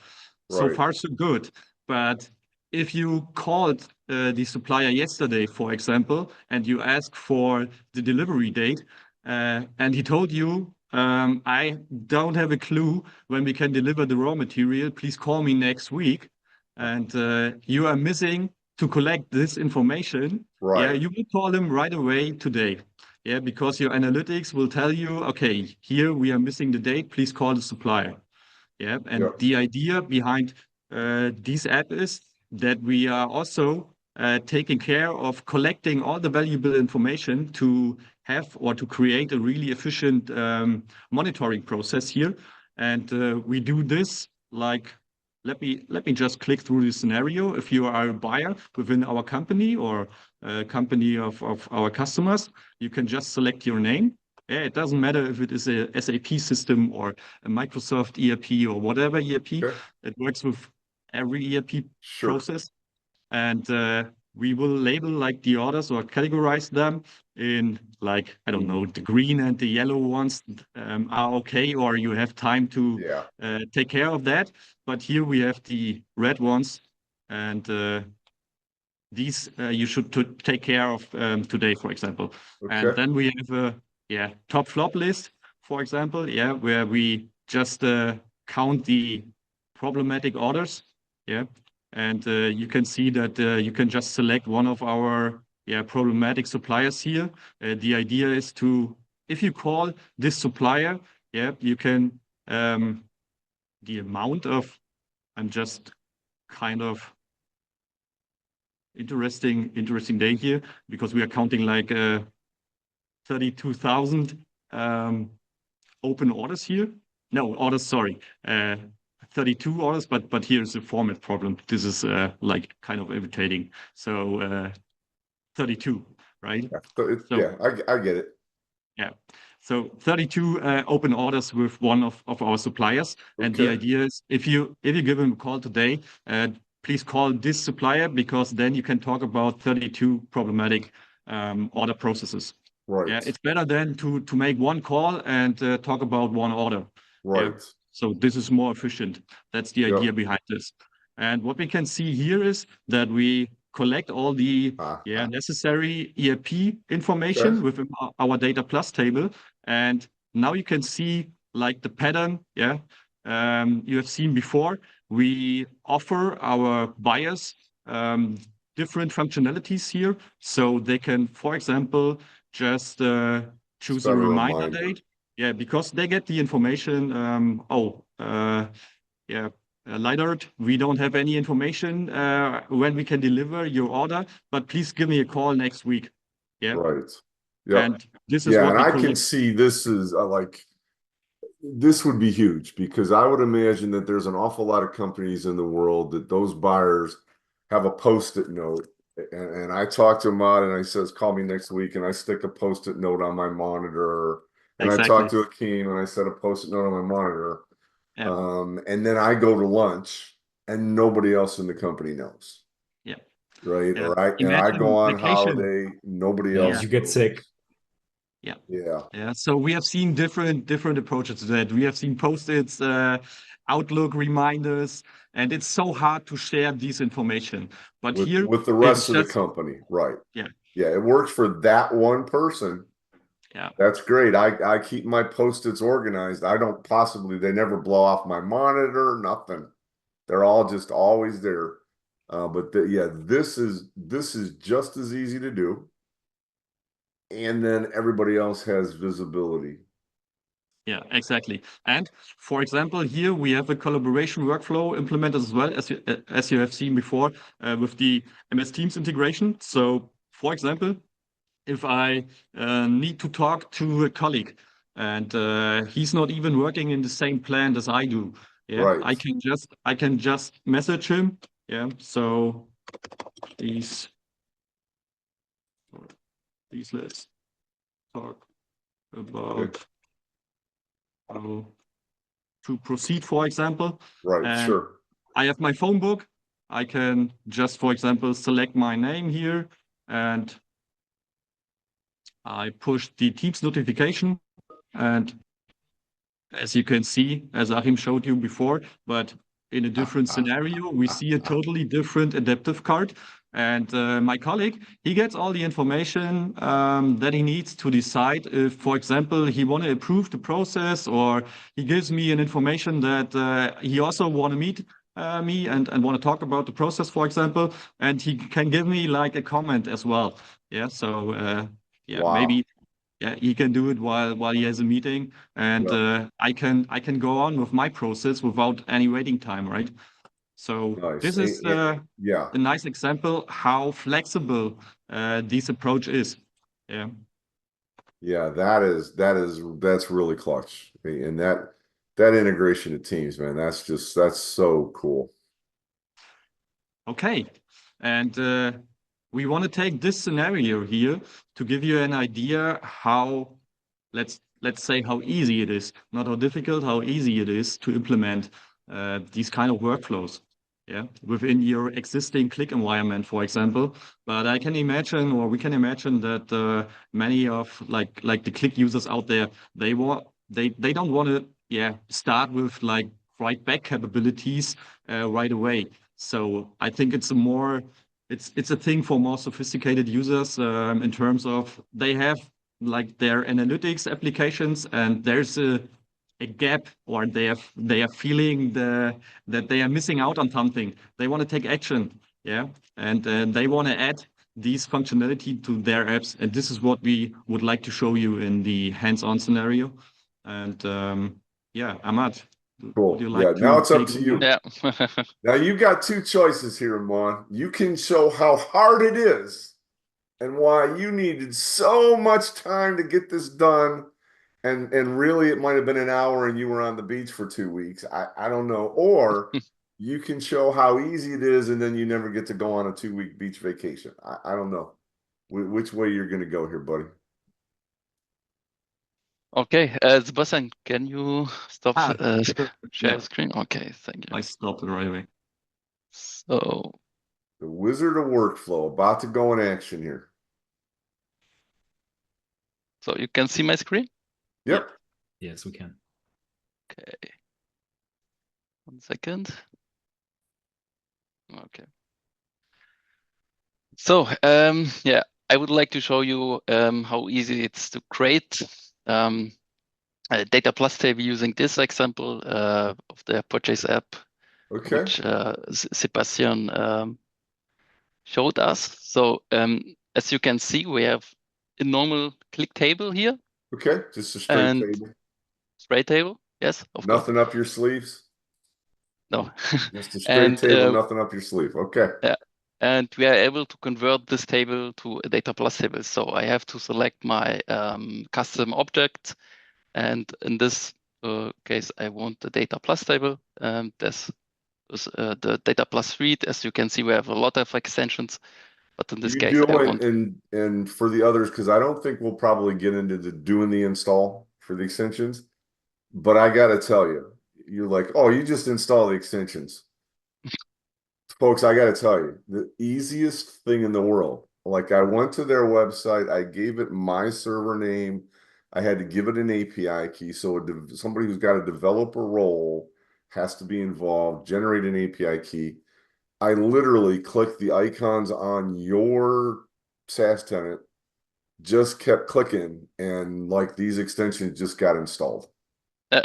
So Right. far, so good. But if you called the supplier yesterday, for example, and you ask for the delivery date, and he told you, I don't have a clue when we can deliver the raw material. Please call me next week. And you are missing to collect this information. Yeah, Right. you will call him right away today. Yeah, because your analytics will tell you, okay, here we are missing the date. Please call the supplier. Yeah, and Yep. the idea behind this app is that we are also taking care of collecting all the valuable information to have or to create a really efficient monitoring process here. And we do this like, let me just click through the scenario. If you are a buyer within our company or a company of our customers, you can just select your name. Yeah, it doesn't matter if it is a SAP system or a Microsoft ERP or whatever ERP. Okay. It works with every ERP Sure. process. And we will label like the orders or categorize them in like, I don't know, the green and the yellow ones are okay, or you have time to Yeah. take care of that. But here we have the red ones, and these you should take care of today, for example. And Okay. then we have a top flop list, for example, where we just count the problematic orders, yeah, and you can see that you can just select one of our problematic suppliers here. The idea is to, if you call this supplier, you can the amount of, I'm just kind of interesting day here because we are counting like 32,000 open orders here. No, orders, sorry. 32 orders, but here's the format problem. This is like kind of irritating. So 32, right? So, yeah, I get it. yeah. So 32 open orders with one of our suppliers. And the Okay. idea is if you give him a call today, please call this supplier, because then you can talk about 32 problematic order processes. Right. Yeah, it's better than to make one call and talk about one order. Yeah. Right. So this is more efficient. That's the idea Yep. behind this. And what we can see here is that we collect all the necessary ERP information Okay. within our Data Plus table. And now you can see like the pattern, you have seen before. We offer our buyers different functionalities here. So they can, for example, just choose Set a a reminder reminder. date. Yeah, because they get the information. Leitart, we don't have any information when we can deliver your order, but please give me a call next week. Yeah. Right. Yep. And this is Yeah, what and we I can collect. see this is this would be huge, because I would imagine that there's an awful lot of companies in the world that those buyers have a post-it note. And I talk to Ahmad and I says, call me next week. And I stick a post-it note on my monitor. And I talk Exactly. to Akeem and I set a post-it note on my monitor. Yeah. And then I go to lunch and nobody else in the company knows. Yeah. Right. Yeah. And I go Imagine on vacation. holiday, nobody Yeah, else you get knows. sick. Yeah. Yeah. Yeah. So we have seen different approaches to that. We have seen post-its, Outlook reminders, and it's so hard to share this information. But here With the it's rest of the just company. Right. yeah. Yeah, it works for that one person. Yeah. That's great. I keep my post-its organized. I don't possibly, they never blow off my monitor, nothing. They're all just always there. Yeah, this is just as easy to do. And then everybody else has visibility. Yeah, exactly. And for example, here we have a collaboration workflow implemented as well, as you have seen before, with the MS Teams integration. So, for example, if I need to talk to a colleague and he's not even working in the same plant as I do, yeah, Right. I can just message him. Yeah, so please let's talk about how to proceed, for example. Right. And Sure. I have my phone book. I can just, for example, select my name here and I push the Teams notification. And as you can see, as Achim showed you before, but in a different scenario, we see a totally different adaptive card. And my colleague, he gets all the information that he needs to decide if, for example, he want to approve the process, or he gives me an information that he also want to meet me and want to talk about the process, for example, and he can give me like a comment as well. Yeah, so yeah, Wow. maybe yeah, he can do it while he has a meeting, and Yep. I can go on with my process without any waiting time, right? So Nice. this is Yeah. a nice example how flexible this approach is. Yeah. Yeah, that's really clutch. And that integration to Teams, man, that's so cool. Okay. And we want to take this scenario here to give you an idea how, let's say how easy it is, not how difficult, how easy it is to implement these kind of workflows. Yeah, within your existing Qlik environment, for example. But I can imagine, or we can imagine that many of like the Qlik users out there, they don't want to start with like write back capabilities right away. So I think it's it's a thing for more sophisticated users in terms of they have like their analytics applications and there's a gap, or they are feeling that they are missing out on something. They want to take action, yeah, and they want to add these functionality to their apps. And this is what we would like to show you in the hands-on scenario. And yeah, Ahmad, would Cool. you Yeah, like now to it's up take to over? you. Yeah. Now you got two choices here, Amon. You can show how hard it is and why you needed so much time to get this done. And really it might have been an hour and you were on the beach for 2 weeks. I don't know. Or you can show how easy it is and then you never get to go on a 2-week beach vacation. I don't know. Which way you're going to go here, buddy? Okay, Sebastian, can you stop share screen? Okay, thank you. I stopped it right away. So the wizard of workflow about to go in action here. So you can see my screen? Yep. Yes, we can. Okay. 1 second. Okay. So yeah, I would like to show you how easy it's to create a data plus table using this example of the purchase app, which Sebastian showed us. So as you can see, we have a normal Qlik table here. Okay, just a straight table. Straight table, yes, of course. Nothing up your sleeves? No. Just a straight table, nothing up your sleeve. Okay. Yeah. And we are able to convert this table to a data plus table. So I have to select my custom object. And in this case, I want the data plus table. And this is the data plus suite. As you can see, we have a lot of extensions. But in this case, I want... And for the others, because I don't think we'll probably get into doing the install for the extensions. But I got to tell you, you're like, oh, you just install the extensions. Folks, I got to tell you, the easiest thing in the world. Like, I went to their website, I gave it my server name, I had to give it an API key. So somebody who's got a developer role has to be involved, generate an API key. I literally clicked the icons on your SaaS tenant, just kept clicking, and like these extensions just got installed.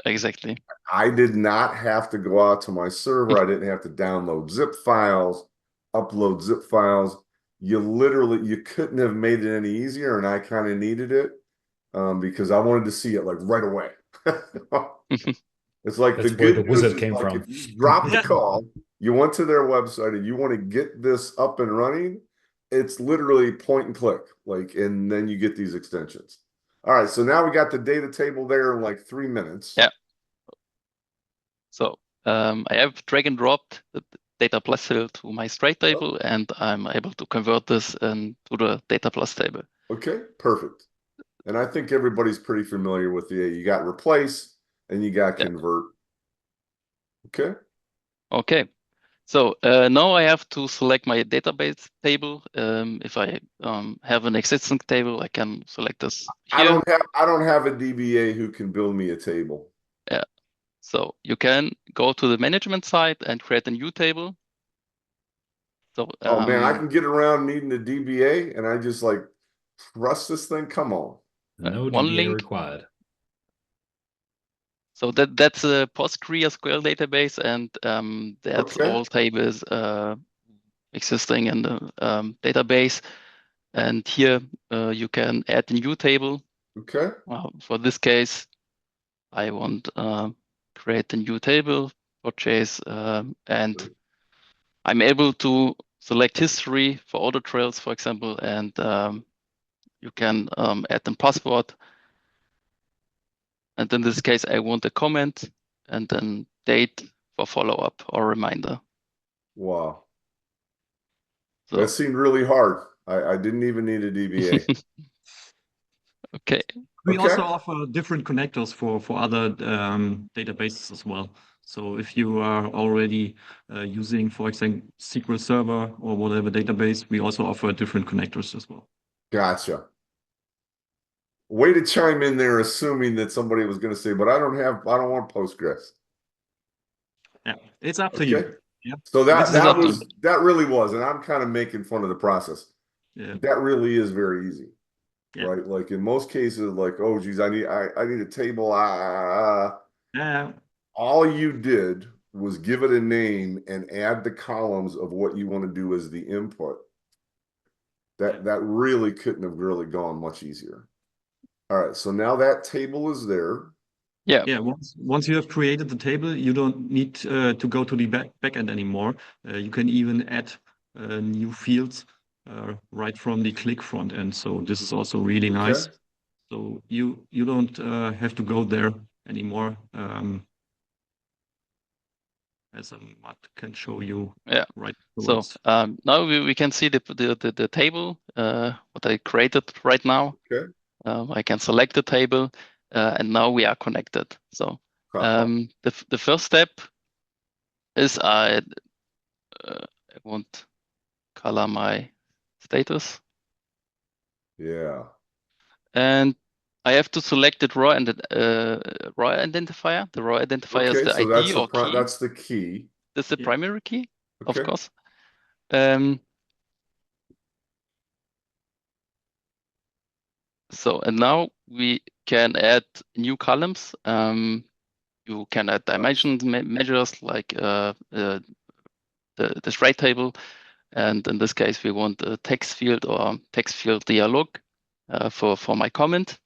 Exactly. I did not have to go out to my server. I didn't have to download zip files, upload zip files. You couldn't have made it any easier, and I kind of needed it because I wanted to see it like right away. It's like that's where the wizard came from. If you drop the call, you went to their website and you want to get this up and running, it's literally point and click, like, and then you get these extensions. All right, so now we got the data table there in like 3 minutes. Yeah. So I have drag and dropped the data plus table to my straight table, and I'm able to convert this into the data plus table. Okay, perfect. And I think everybody's pretty familiar with you got replace and you got convert. Okay. Okay. So now I have to select my database table. If I have an existing table, I can select this here. I don't have a DBA who can build me a table. Yeah. So you can go to the management side and create a new table. So oh man, I can get around needing a DBA, and I just like trust this thing. Come on. No DBA required. So that's a PostgreSQL database, and that's all tables existing in the database. And here you can add a new table. Okay. For this case, I want create a new table, purchase, and I'm able to select history for audit trails, for example, and you can add a password. And in this case, I want a comment and then date for follow-up or reminder. Wow. So, that seemed really hard. I didn't even need a DBA. Okay. We also offer different connectors for other databases as well. So if you are already using, for example, SQL Server or whatever database, we also offer different connectors as well. Gotcha. Way to chime in there, assuming that somebody was going to say, but I don't want Postgres. Yeah, it's up to you. Yeah. So that really was, and I'm kind of making fun of the process. Yeah. That really is very easy. Yeah. Right? Like in most cases, like, oh geez, I need a table. Yeah. All you did was give it a name and add the columns of what you want to do as the input. That really couldn't have really gone much easier. All right, so now that table is there. Yeah. Yeah. Once you have created the table, you don't need to go to the backend anymore. You can even add new fields right from the Qlik front end. So this is also really nice. Okay. So you don't have to go there anymore. as Matt can show you. Yeah. Right. So now we can see the table what I created right now. Okay. I can select the table, and now we are connected. So the first step is I want color my status. Yeah. And I have to select the raw and raw identifier. The raw identifier is the so ID or key. that's the key. That's the primary key, of course. So, and now we can add new columns. You can add dimensions measures like the rate table. And in this case, we want a text field or text field dialog for my comment.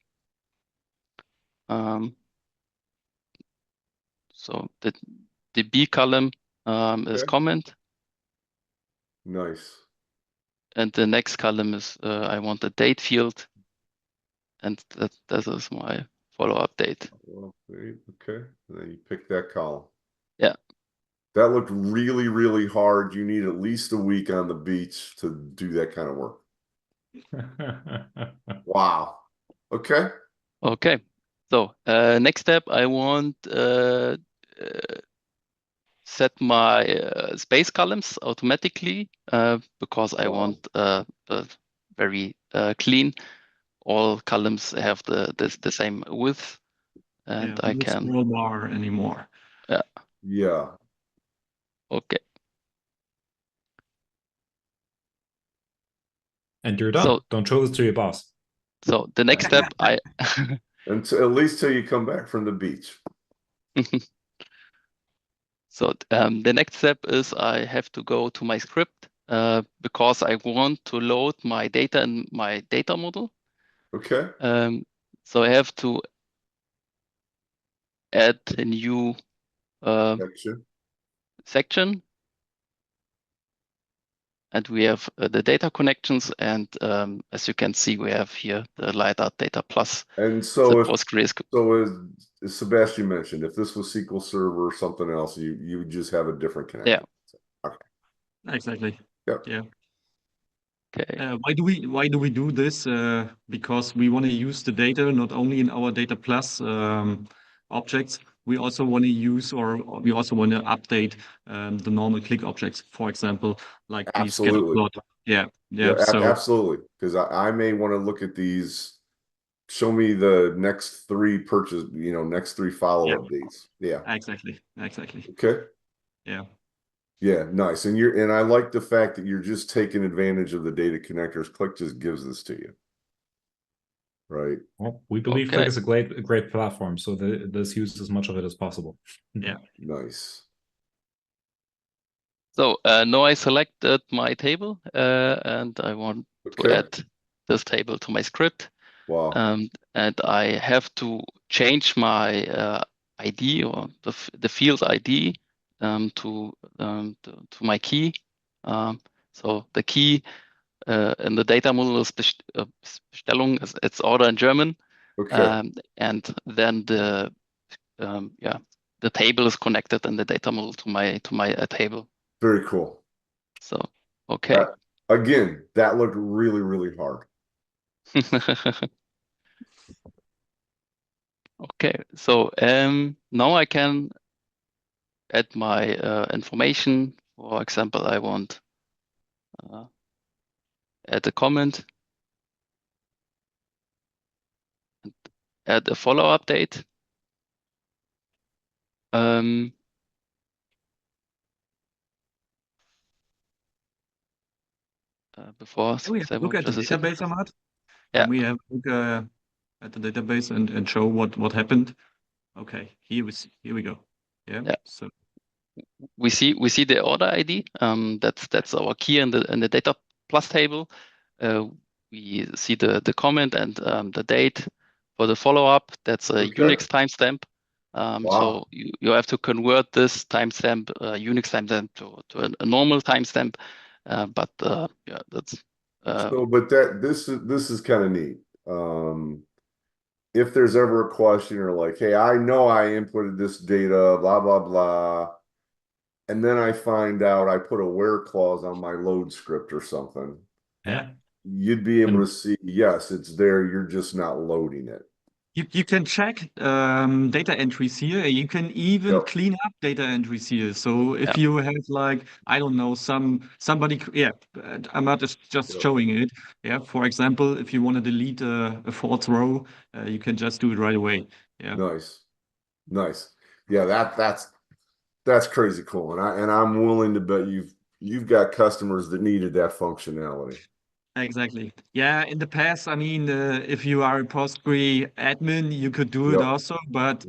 So the B column is comment. Nice. And the next column is I want the date field. And that is my follow-up date. Okay. And then you pick that column. Yeah. That looked really, really hard. You need at least a week on the beach to do that kind of work. Wow. Okay. Okay. So next step, I want set my space columns automatically because I want very clean. All columns have the same width, and I can scroll bar anymore. Yeah. Yeah. Okay. And you're done. Don't show this to your boss. So the next step, Until at least till you come back from the beach. So the next step is I have to go to my script because I want to load my data in my data model. Okay. So I have to add a new section. And we have the data connections. And as you can see, we have here the Leitart Data Plus. And so as Sebastian mentioned, if this was SQL Server or something else, you would just have a different connection. Yeah. Okay. Exactly. Yep. Yeah. Okay. Why do we do this? Because we want to use the data not only in our Data Plus objects. We also want to use, or we also want to update the normal Qlik objects, for example, like the scatter plot. Yeah. So absolutely, because I may want to look at these. Show me the next three next three follow-up dates. Yeah. Exactly. Okay. Yeah. Yeah, nice. And I like the fact that you're just taking advantage of the data connectors. Qlik just gives this to you. Right. Well, we believe Qlik is a great platform, so this uses as much of it as possible. Yeah. Nice. So now I selected my table and I want to add this table to my script. Wow. And I have to change my ID or the field ID to my key. So the key in the data model is Bestellung, it's order in German. Okay. And then the table is connected in the data model to my table. Very cool. So okay. Again, that looked really, really hard. Okay, so now I can add my information. For example, I want add a comment, and add a follow-up date. Before we have look at the database, Ahmad. Yeah. We have look at the database and show what happened. Okay, here we go. Yeah. So we see the order ID. That's our key in the data plus table. We see the comment and the date for the follow-up. That's a Unix timestamp. So you have to convert this timestamp, Unix timestamp, to a normal timestamp. But yeah, that's. But this is kind of neat. If there's ever a question or like, hey, I know I inputted this data, blah blah blah. and then I find out I put a where clause on my load script or something, Yeah. you'd be able to And see, yes, it's there. You're just not loading it. You can check data entries here. You can even Yep. clean up data entries here. So Yeah. if you have like, I don't know, somebody, yeah, I'm not just Yep. showing it. Yeah, for example, if you want to delete a false row, you can just do it right away. Yeah, Nice. Nice. Yeah, that's crazy cool. And I'm willing to bet you've got customers that needed that functionality. exactly. Yeah, in the past, I mean, if you are a Postgre admin, you could do it Yep. also, but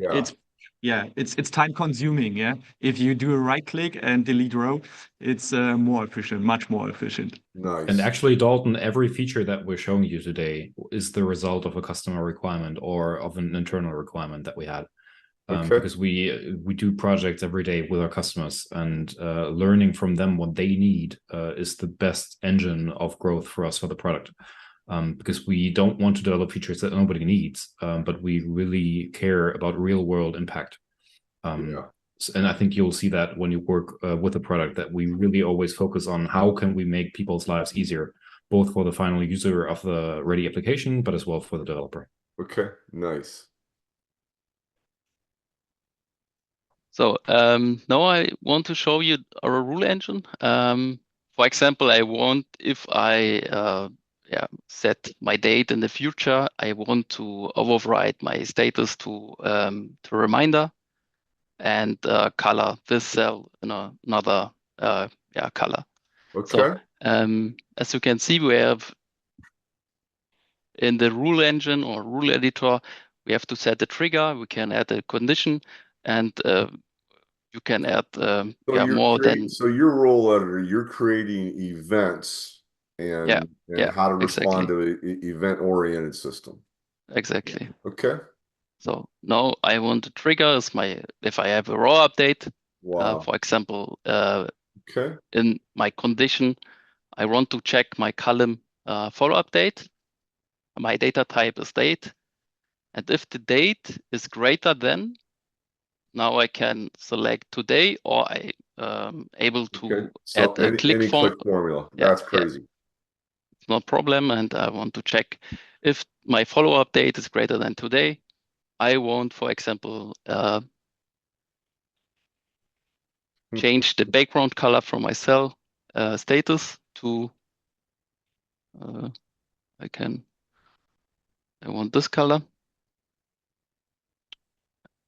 Yeah. it's time consuming. Yeah, if you do a right click and delete row, it's more efficient, much more efficient. and Nice. actually, Dalton, every feature that we're showing you today is the result of a customer requirement or of an internal requirement that we had. Okay. Because we do projects every day with our customers, and learning from them what they need is the best engine of growth for us for the product. Because we don't want to develop features that nobody needs, but we really care about real world impact. Yeah. And I think you'll see that when you work with a product, that we really always focus on how can we make people's lives easier, both for the final user of the ready application, but as well for the developer. Okay. Nice. So now I want to show you our rule engine. For example, I want, if I set my date in the future, I want to override my status to reminder and color this cell in another color. So Okay. as you can see, we have in the rule engine or rule editor, we have to set the trigger, we can add a condition, and you can add more than So your role editor, you're creating events and how to respond exactly. to an event-oriented system. Exactly. Okay. So now I want to trigger is if I have a raw update, Wow. for example, Okay. in my condition, I want to check my column follow update. My data type is date. And if the date is greater than, now I can select today, or I able to Okay. So add a click any form. click formula. Yeah, That's crazy. it's no problem. And I want to check if my follow update is greater than today. I want, for example, change the background color from my cell status to I want this color,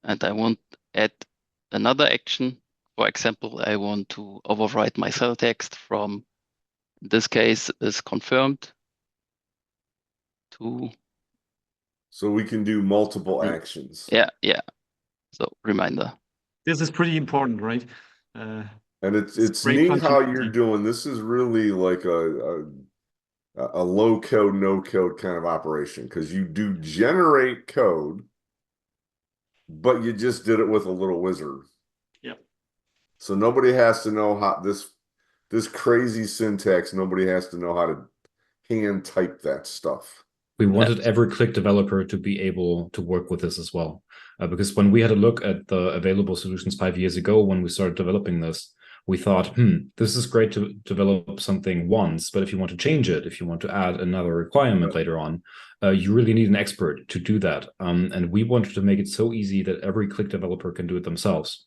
and I want add another action. For example, I want to overwrite my cell text from, in this case, is confirmed to. So we can do multiple actions. Yeah. So reminder. This is pretty important, right? And it's great neat how you're functionality. doing. This is really like a low code, no code kind of operation because you do generate code, but you just did it with a little wizard. Yep. So nobody has to know how this crazy syntax, nobody has to know how to hand type that stuff. We wanted every Qlik developer to be able to work with this as well. Because when we had a look at the available solutions 5 years ago, when we started developing this, we thought, this is great to develop something once, but if you want to change it, if you want to add another requirement later on, you really need an expert to do that. And we wanted to make it so easy that every Qlik developer can do it themselves.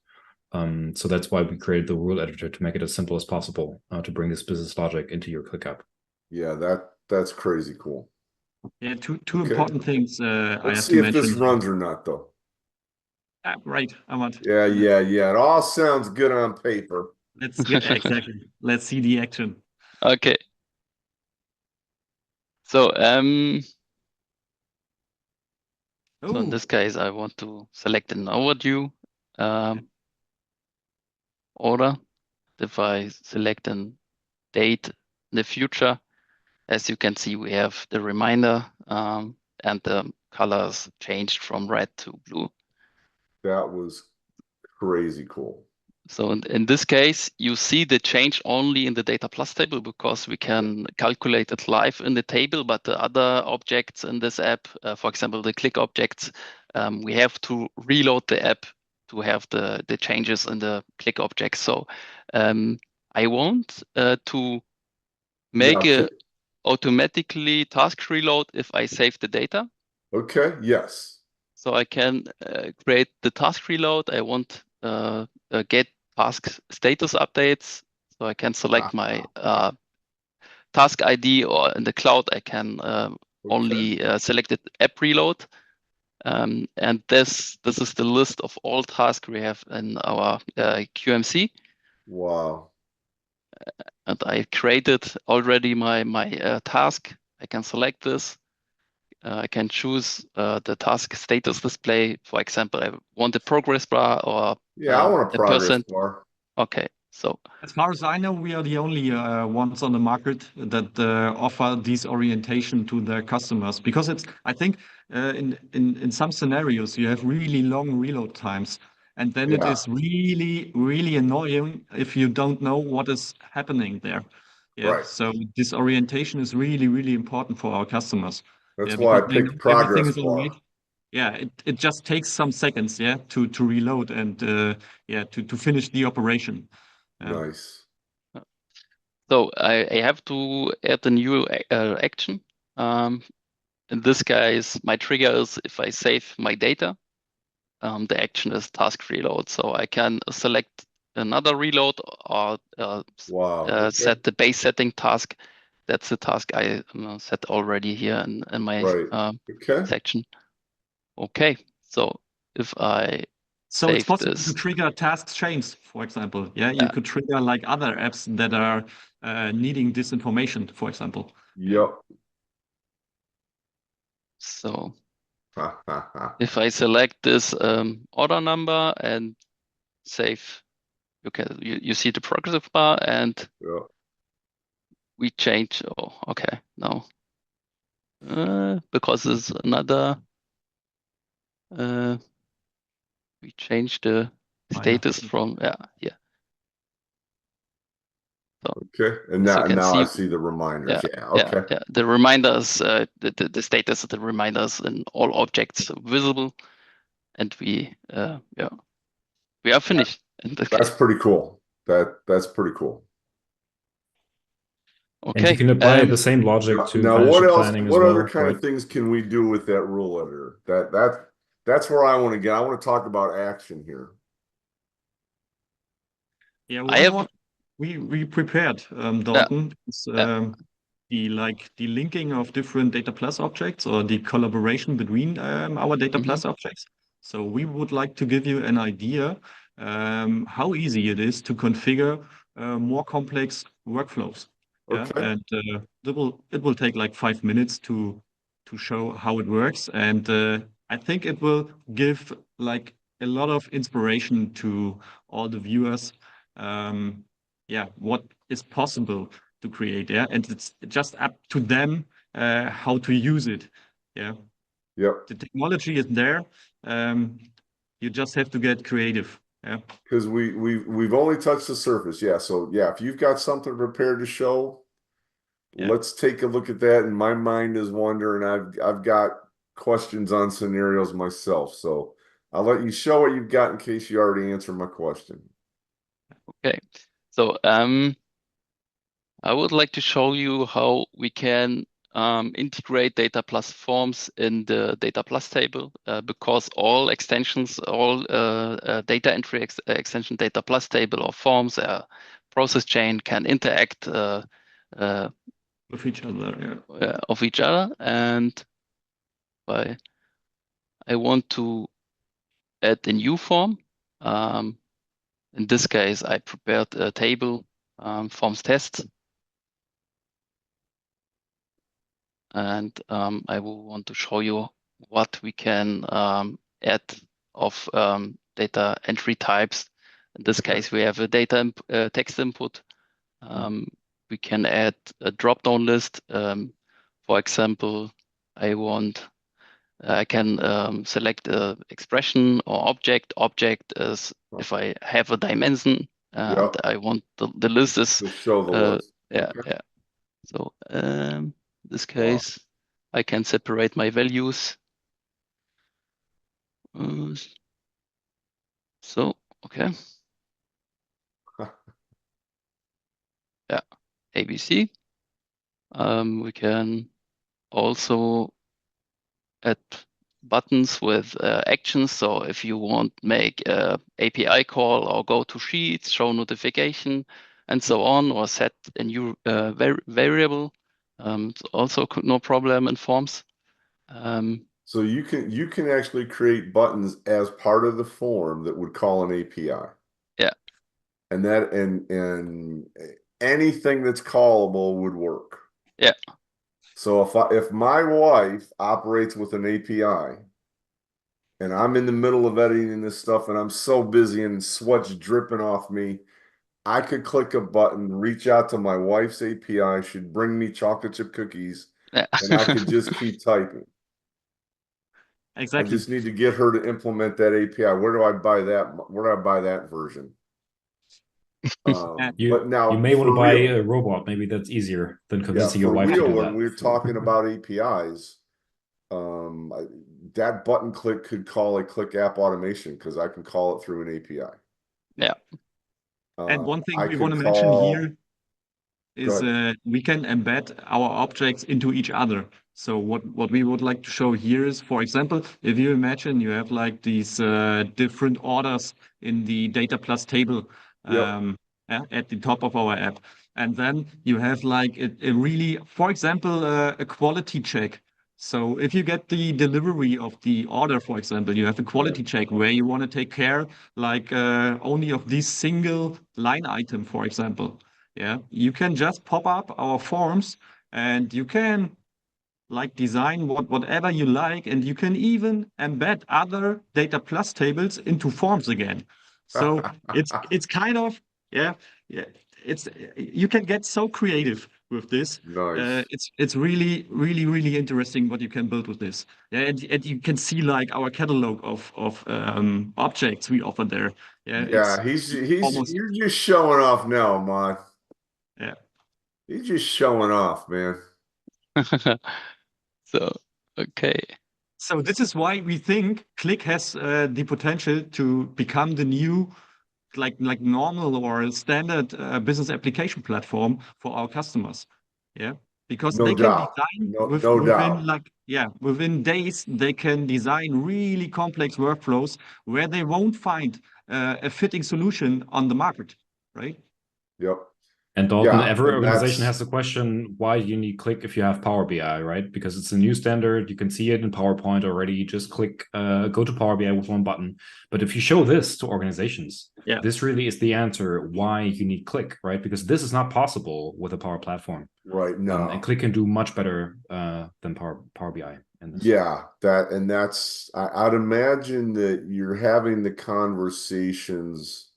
So that's why we created the rule editor to make it as simple as possible to bring this business logic into your Qlik app. Yeah, that's crazy cool. Yeah, two important things I Let's have see to if this mention. runs or not, though. Right, Ahmad. Yeah. It all sounds good on paper. Exactly. Let's see the action. Okay. So so in this case, I want to select an overdue order. If I select a date in the future, as you can see, we have the reminder and the colors changed from red to blue. That was crazy cool. So in this case, you see the change only in the data plus table because we can calculate it live in the table, but the other objects in this app, for example, the Qlik objects, we have to reload the app to have the changes in the Qlik object. So I want to make Now, a automatically task reload if I save the data. okay, yes. So I can create the task reload. I want get task status updates. So I can select my task ID, or in the cloud, I can only select the app reload. And this is the list of all tasks we have in our QMC. Wow. And I created already my task. I can select this. I can choose the task status display. For example, I want a progress bar or I want a progress percent. bar. Okay, so as far as I know, we are the only ones on the market that offer this orientation to their customers, because I think in some scenarios you have really long reload times, and then it is really, really annoying if you don't know what is happening there. Yeah, Right. so this orientation is really, really important for our customers. That's Yeah, why I because they know picked everything progress is all bar. right. Yeah, it just takes some seconds, yeah, to reload and to finish the operation. Nice. So I have to add a new action. In this case, my trigger is if I save my data. The action is task reload. So I can select another reload or Wow. set the base setting task. That's the task I set already here in my section. Okay, so if I So it's save possible this, to trigger task chains, for example. Yeah, you could trigger like other apps that are needing this information, for example. Yep. So if I select this order number and save, you see the progressive bar, and we change. Oh, okay, no, because it's another. We change the status from here. So, okay, and now I see the reminders. Okay. The reminders, the status of the reminders and all objects visible, and we are finished. That's pretty cool. That's pretty cool. Okay. And you can apply the same logic to now what else? planning What as other well, kind of things can we do with that rule editor? That's where I want to get. I want to talk about action here. Yeah, one we prepared, Dalton. It's, the linking of different data plus objects, or the collaboration between our data plus objects. So we would like to give you an idea how easy it is to configure more complex workflows. Okay. And it will take like 5 minutes to show how it works, and I think it will give like a lot of inspiration to all the viewers. What is possible to create, and it's just up to them how to use it. Yep. The technology is there. You just have to get creative. Because we've only touched the surface. So if you've got something prepared to show, let's take a look at that. And my mind is wandering. I've got questions on scenarios myself. So I'll let you show what you've got in case you already answered my question. Okay. So I would like to show you how we can integrate data plus forms in the data plus table, because all extensions, all data entry extension data plus table or forms, process chain can interact with each other. And I want to add a new form. In this case, I prepared a table, forms test. And I will want to show you what we can add of data entry types. In this case, we have a data text input. We can add a drop-down list. For example, I can select a expression or object. Object is if I have a dimension, and I want the list is to show the list. So in this case, I can separate my values. So, okay. Yeah, ABC. We can also add buttons with actions. So if you want make a API call or go to Sheets, show notification, and so on, or set a new variable, it's also no problem in forms. So you can actually create buttons as part of the form that would call an API. Yeah. And that and anything that's callable would work. Yeah. So if my wife operates with an API and I'm in the middle of editing this stuff and I'm so busy and sweat's dripping off me, I could click a button, reach out to my wife's API, she'd bring me chocolate chip cookies, Yeah. and I could just keep typing. Exactly. I just need to get her to implement that API. Where do I buy that? Where do I buy that version? But now you may want to for buy real, a robot. Maybe that's easier than yeah, convincing your for wife to real, do when that. we're talking about APIs, that button click could call a Qlik app automation because I can call it through an API. Yeah. And one thing I we want could to mention call. here Go is ahead. we can embed our objects into each other. So what we would like to show here is, for example, if you imagine you have like these different orders in the data plus table Yep. at the top of our app. And then you have like a really, for example, a quality check. So if you get the delivery of the order, for example, you have a quality check where you want to take care like only of this single line item, for example. Yeah, you can just pop up our forms and you can like design whatever you like, and you can even embed other data plus tables into forms again. So it's kind of yeah it's you can get so creative with this. Nice. It's really interesting what you can build with this. Yeah, and you can see like our catalog of objects we offer there. Yeah, it's Yeah, almost you're just showing off now, man. yeah. He's just showing off, man. So, okay. So this is why we think Qlik has the potential to become the new, like normal or standard business application platform for our customers. Yeah, because No they can doubt. design No within doubt. like within days they can design really complex workflows where they won't find a fitting solution on the market, right? Yep. And Dalton, Yeah, every and organization that's has the question why you need Qlik if you have Power BI, right? Because it's a new standard. You can see it in PowerPoint already. You just click, go to Power BI with one button. But if you show this to organizations, Yeah, this really is the answer why you need Qlik, right? Because this is not possible with a Power Platform. right. And No. Qlik can do much better than Power BI in this. Yeah, I'd imagine that you're having the conversations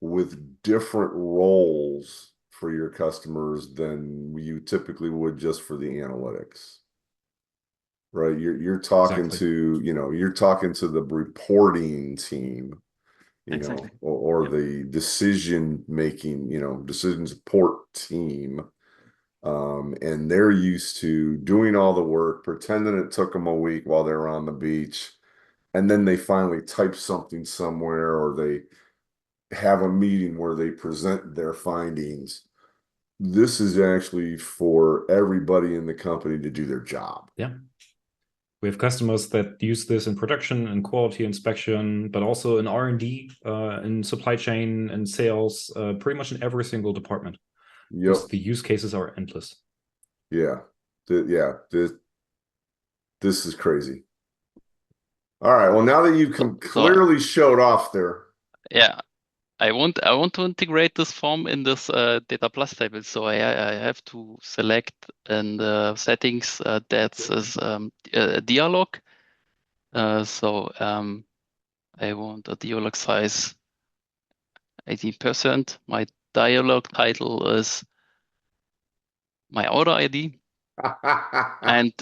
with different roles for your customers than you typically would just for the analytics. Right? You're talking Exactly. to, you're talking to the reporting team, exactly. or Yep. the decision making, decision support team. And they're used to doing all the work, pretending it took them a week while they were on the beach, and then they finally type something somewhere, or they have a meeting where they present their findings. This is actually for everybody in the company to do their job. Yeah. We have customers that use this in production and quality inspection, but also in R&D, in supply chain and sales, pretty much in every single department. Yep. The use cases are endless. Yeah. This is crazy. All right. Well, now that you've So, clearly showed off there. yeah, I want to integrate this form in this data plus table. So I have to select in the settings that says a dialog. So I want a dialog size 18%. My dialog title is my order ID. And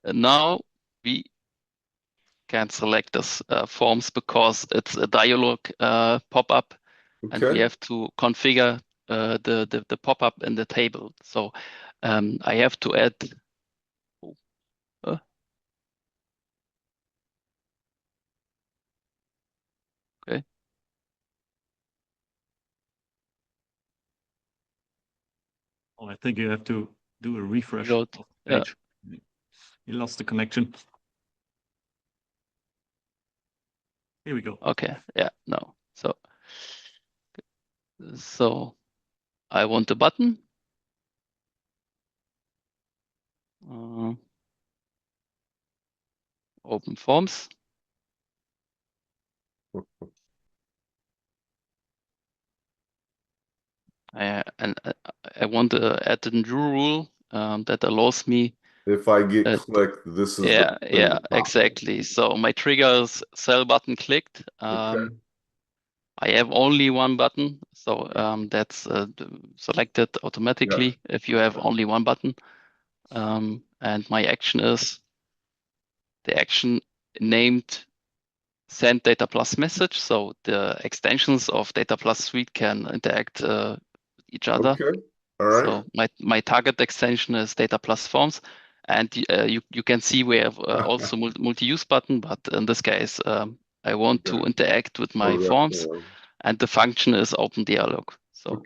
now we can select this forms because it's a dialog pop-up, and we Okay. have to configure the pop-up in the table. So I have to add. Okay. Oh, I think you have to do a refresh Reload. of the page. You lost the connection. Here we go. Okay. Yeah. No. So I want the button. Open forms. And I want to add a new rule that allows me. If I get clicked, this is Yeah, the yeah, exactly. So my trigger is sell button clicked. Okay. I have only one button, so that's selected automatically if you have only one button. And my action is the action named send data plus message. So the extensions of data plus suite can interact with each other. Okay. All right. So my target extension is data plus forms. And you can see we have also multi-use button, but in this case, I want to interact with my forms, and the function is open dialog. So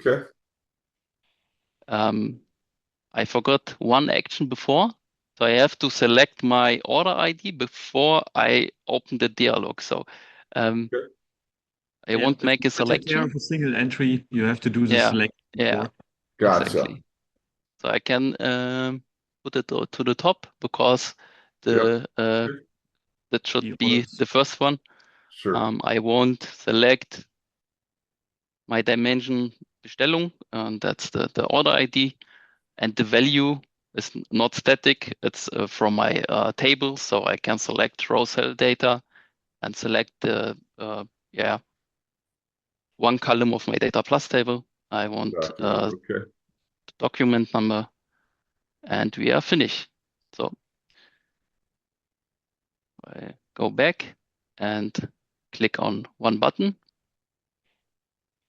I forgot one action before. So I have to select my order ID before I open the dialog. So I won't make a selection. Of a single entry, you have to do the select. Yeah, gotcha. Exactly. So I can put it to the top because the that should be the first one. Sure. I won't select my dimension Bestellung, and that's the order ID, and the value is not static. It's from my table, so I can select row cell data and select the one column of my data plus table. I want the document number, and we are finished. So I go back and click on one button.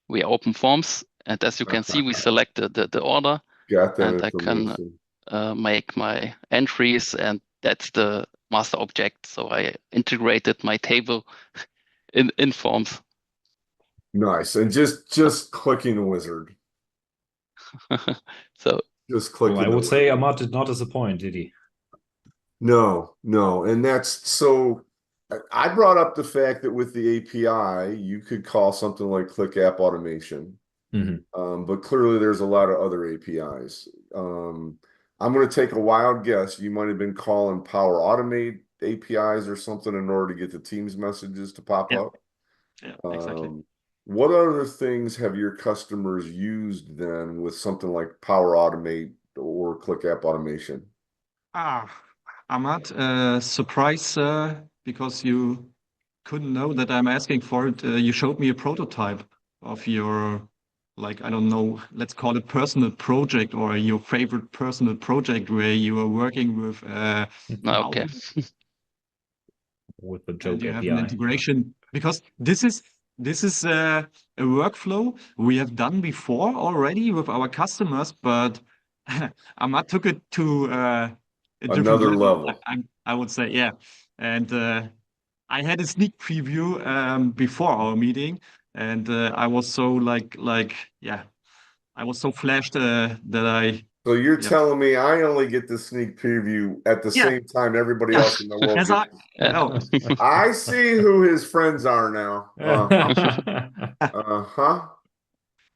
We open forms, and as you can see, we select the order. Got that and information. I can make my entries, and that's the master object. So I integrated my table in forms. Nice. And just clicking the wizard. So just clicking. Well, I would say Ahmad did not disappoint, did he? No. And that's so I brought up the fact that with the API, you could call something like Qlik app automation. But clearly there's a lot of other APIs. I'm going to take a wild guess. You might have been calling Power Automate APIs or something in order to get the Teams messages to pop up. Yeah, exactly. What other things have your customers used then with something like Power Automate or Qlik app automation? Ahmad, surprise, because you couldn't know that I'm asking for it. You showed me a prototype of your, like, I don't know, let's call it personal project, or your favorite personal project where you are working with. Okay. With the joke and you have API. an integration, because this is a workflow we have done before already with our customers, but Ahmad took it to a different Another level. I would say, yeah. And I had a sneak preview before our meeting, and I was so I was so flashed that I. So you're telling me I only get the sneak preview at the same time everybody else in the world gets I see who his friends are now.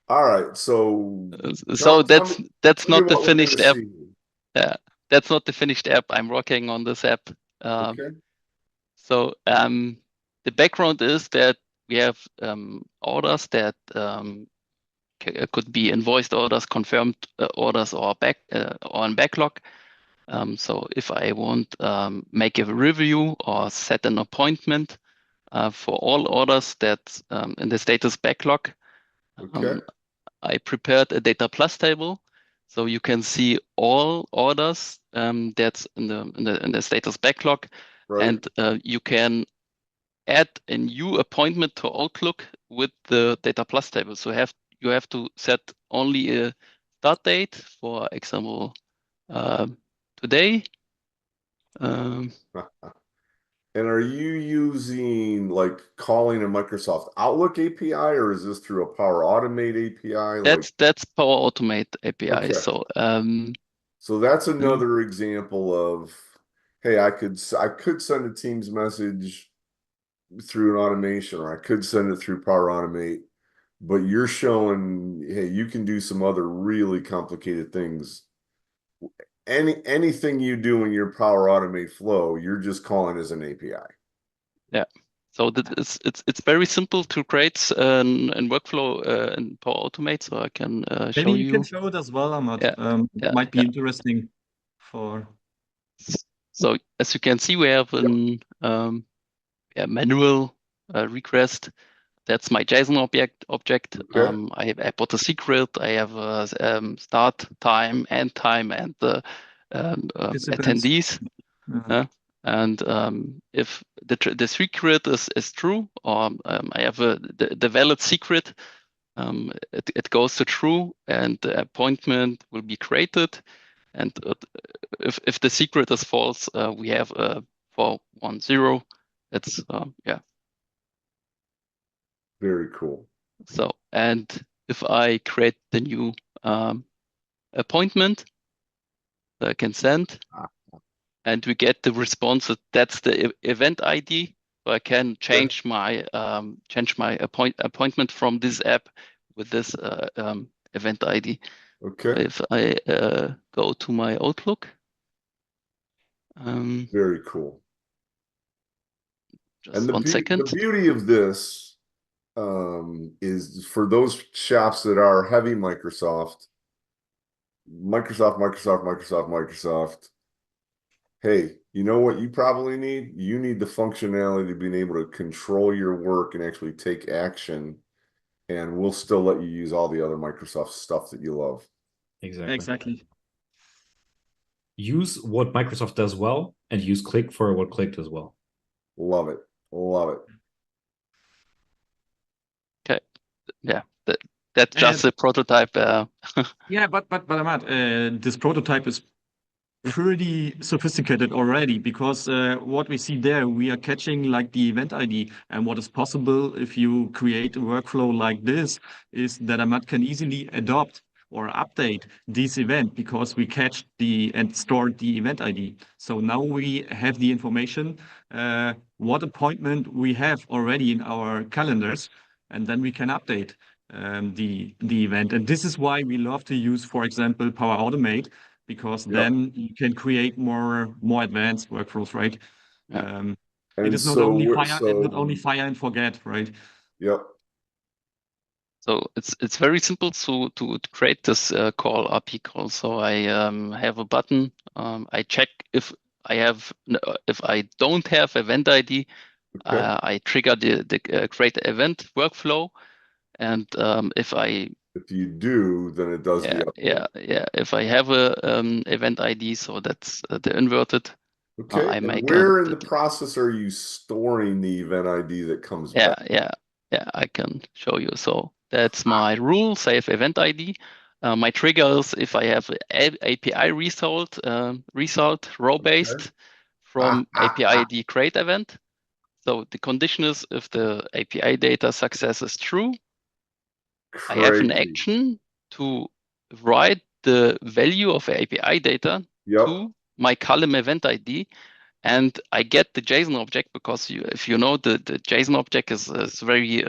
All right. So that's not the finished app. Yeah, that's not the finished app. I'm working on this app. Okay. So the background is that we have orders that could be invoiced orders, confirmed orders, or on backlog. So if I want make a review or set an appointment for all orders that in the status backlog, I prepared a data plus table, so you can see all orders that's in the status backlog, and you can add a new appointment to Outlook with the data plus table. So you have to set only a start date, for example, today. And are you using like calling a Microsoft Outlook API, or is this through a Power Automate API? Like, That's Power Automate API. okay. So that's another example of, hey, I could send a Teams message through an automation, or I could send it through Power Automate, but you're showing, hey, you can do some other really complicated things. Anything you do in your Power Automate flow, you're just calling as an API. Yeah. So that it's very simple to create an workflow in Power Automate. So I can Maybe show you can you. show it as well, Ahmad. Yeah, yeah, Might be yeah. interesting for. So as you can see, we have an manual request. That's my JSON object. Okay. I put a secret. I have a start time, end time, and the Participants. attendees. And if the secret is true, or I have the valid secret, it goes to true, and the appointment will be created. And if the secret is false, we have 410. It's yeah. Very cool. So, and if I create the new appointment, I can send, and we get the response that that's the event ID. So I can change my appointment from this app with this event ID. Okay. If I go to my Outlook, Very cool. just And one second. the beauty of this is for those shops that are heavy Microsoft, hey, you know what you probably need? You need the functionality of being able to control your work and actually take action, and we'll still let you use all the other Microsoft stuff that you love. Exactly. Use what Microsoft does well and use Qlik for what Qlik does well. Love it. Love it. Okay. Yeah. That's just a prototype. Yeah, but Ahmad, this prototype is pretty sophisticated already, because what we see there, we are catching like the event ID, and what is possible if you create a workflow like this is that Ahmad can easily adopt or update this event, because we catch and store the event ID. So now we have the information, what appointment we have already in our calendars, and then we can update the event. And this is why we love to use, for example, Power Automate, because then you can create more advanced workflows, right? It is not only fire and forget, right? Yep. So it's very simple to create this call, API call. So I have a button. I check if I don't have event ID. Okay. I trigger the create event workflow, and if you do, then it does the update. Yeah. If I have a event ID, so that's the inverted. Okay. I And make where in the process are you storing the event ID that comes back? Yeah. I can show you. So that's my rule: save event ID. My triggers, if I have API result row based from API ID create event. So the condition is if the API data success is true, I have an action to write the value of API data to my column event ID, and I get the JSON object, because if you know the JSON object is very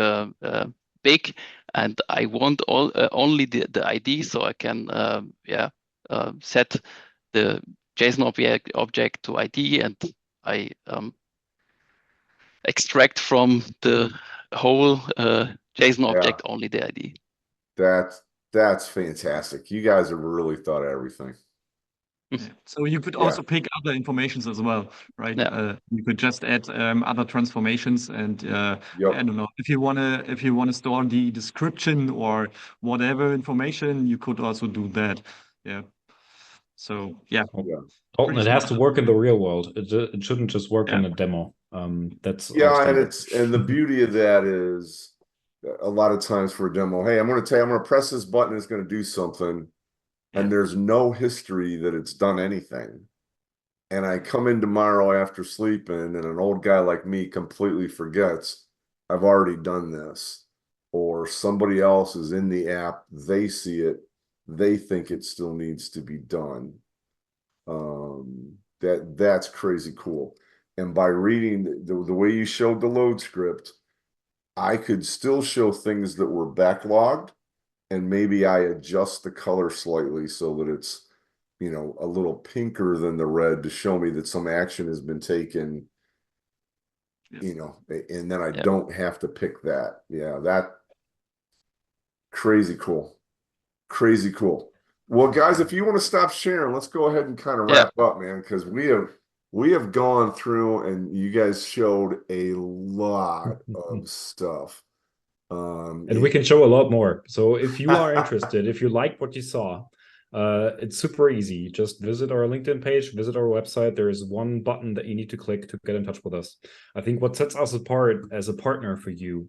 big, and I want only the ID, so I can set the JSON object to ID, and I extract from the whole JSON object only the ID. That's fantastic. You guys have really thought of everything. So you could also pick other informations as well, right? You could just add other transformations, and I don't know, if you wanna store the description or whatever information, you could also do that. Yeah. So Dalton, it has to work in the real world. It shouldn't just work in a demo. That's and the beauty of that is a lot of times for a demo, hey, I'm gonna press this button, it's gonna do something, and there's no history that it's done anything. and I come in tomorrow after sleeping and an old guy like me completely forgets, I've already done this. Or somebody else is in the app, they see it, they think it still needs to be done. That's crazy cool. And by reading the way you showed the load script, I could still show things that were backlogged, and maybe I adjust the color slightly so that it's, a little pinker than the red to show me that some action has been taken, Yes. and then I Yeah. don't have to pick that. Yeah, that crazy cool. Crazy cool. Well, guys, if you want to stop sharing, let's go ahead and kind of Yeah. wrap up, man, because we have gone through and you guys showed a lot of stuff. And we can show a lot more. So if you are interested, if you like what you saw, it's super easy. Just visit our LinkedIn page, visit our website. There is one button that you need to click to get in touch with us. I think what sets us apart as a partner for you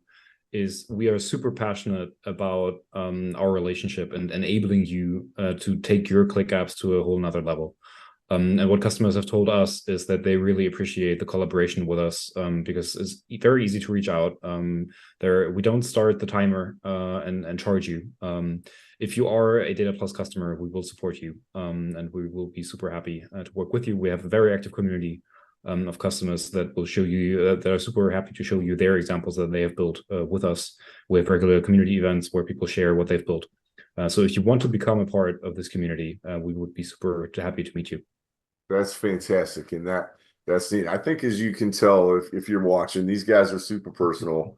is we are super passionate about our relationship and enabling you to take your Qlik apps to a whole nother level. And what customers have told us is that they really appreciate the collaboration with us because it's very easy to reach out. We don't start the timer and charge you. If you are a Data Plus customer, we will support you and we will be super happy to work with you. We have a very active community of customers that will show you that are super happy to show you their examples that they have built with us. We have regular community events where people share what they've built. So if you want to become a part of this community, we would be super happy to meet you. That's fantastic. And that's neat. I think as you can tell, if you're watching, these guys are super personal.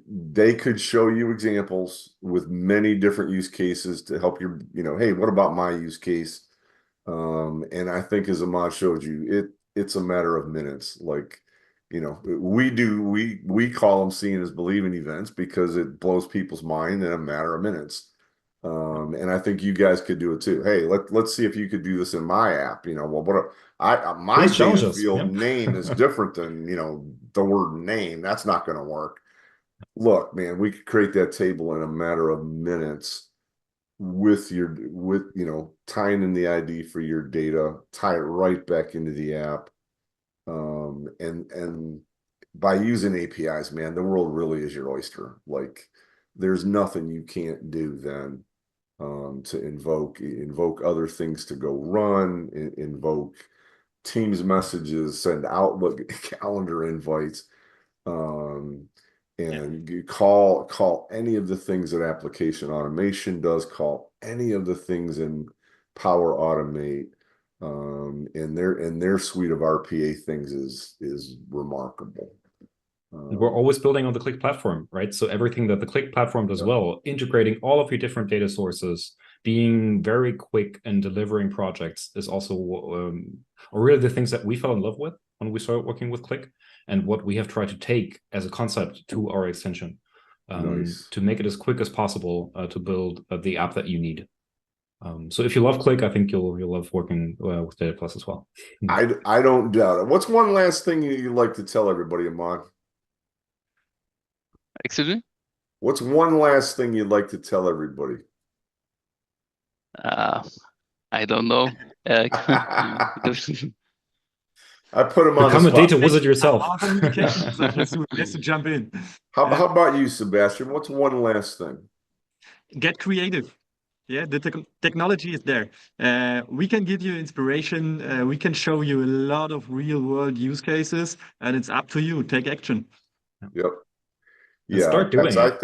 They could show you examples with many different use cases to help you, hey, what about my use case? And I think as Ahmad showed you, it's a matter of minutes. Like, we call them seeing is believing events because it blows people's mind in a matter of minutes. And I think you guys could do it too. Hey, let's see if you could do this in my app. My Please challenge data us. field Yeah. name is different than the word name. That's not going to work. Look, man, we could create that table in a matter of minutes with tying in the ID for your data, tie it right back into the app. And by using APIs, man, the world really is your oyster. Like there's nothing you can't do then to invoke other things to go run, invoke Teams messages, send Outlook calendar invites, and you call any of the things that application automation does, call any of the things in Power Automate, and their suite of RPA things is remarkable. We're always building on the Qlik platform, right? So everything that the Qlik platform does well, integrating all of your different data sources, being very quick and delivering projects is also are really the things that we fell in love with when we started working with Qlik, and what we have tried to take as a concept to our extension Nice. to make it as quick as possible to build the app that you need. So if you love Qlik, I think you'll love working with Data Plus as well. I don't doubt it. What's one last thing you'd like to tell everybody, Ahmad? Excuse me? What's one last thing you'd like to tell everybody? I don't know. I put him on the Become a spot. data wizard yourself. Our communication has to jump in. How about you, Sebastian? What's one last thing? Get creative. Yeah, the technology is there. We can give you inspiration. We can show you a lot of real world use cases, and it's up to you. Take action. Yep. And Yeah, start doing I it.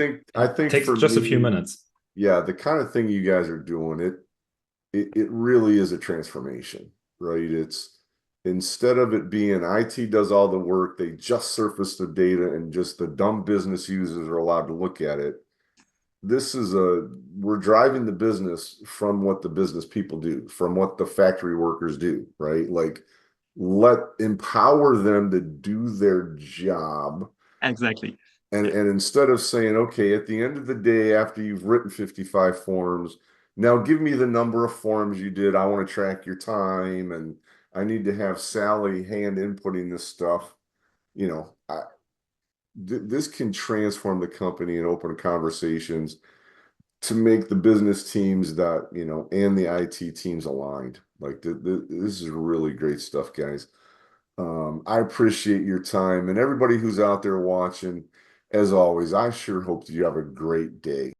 think Takes for just a me, few minutes. yeah, the kind of thing you guys are doing, it really is a transformation, right? It's instead of it being IT does all the work, they just surface the data and just the dumb business users are allowed to look at it. We're driving the business from what the business people do, from what the factory workers do, right? Like empower them to do their job. Exactly. And instead of saying, okay, at the end of the day, after you've written 55 forms, now give me the number of forms you did. I want to track your time, and I need to have Sally hand inputting this stuff. This can transform the company and open conversations. to make the business teams that, you know, and the IT teams aligned. Like this is really great stuff, guys. I appreciate your time, and everybody who's out there watching. As always, I sure hope that you have a great day.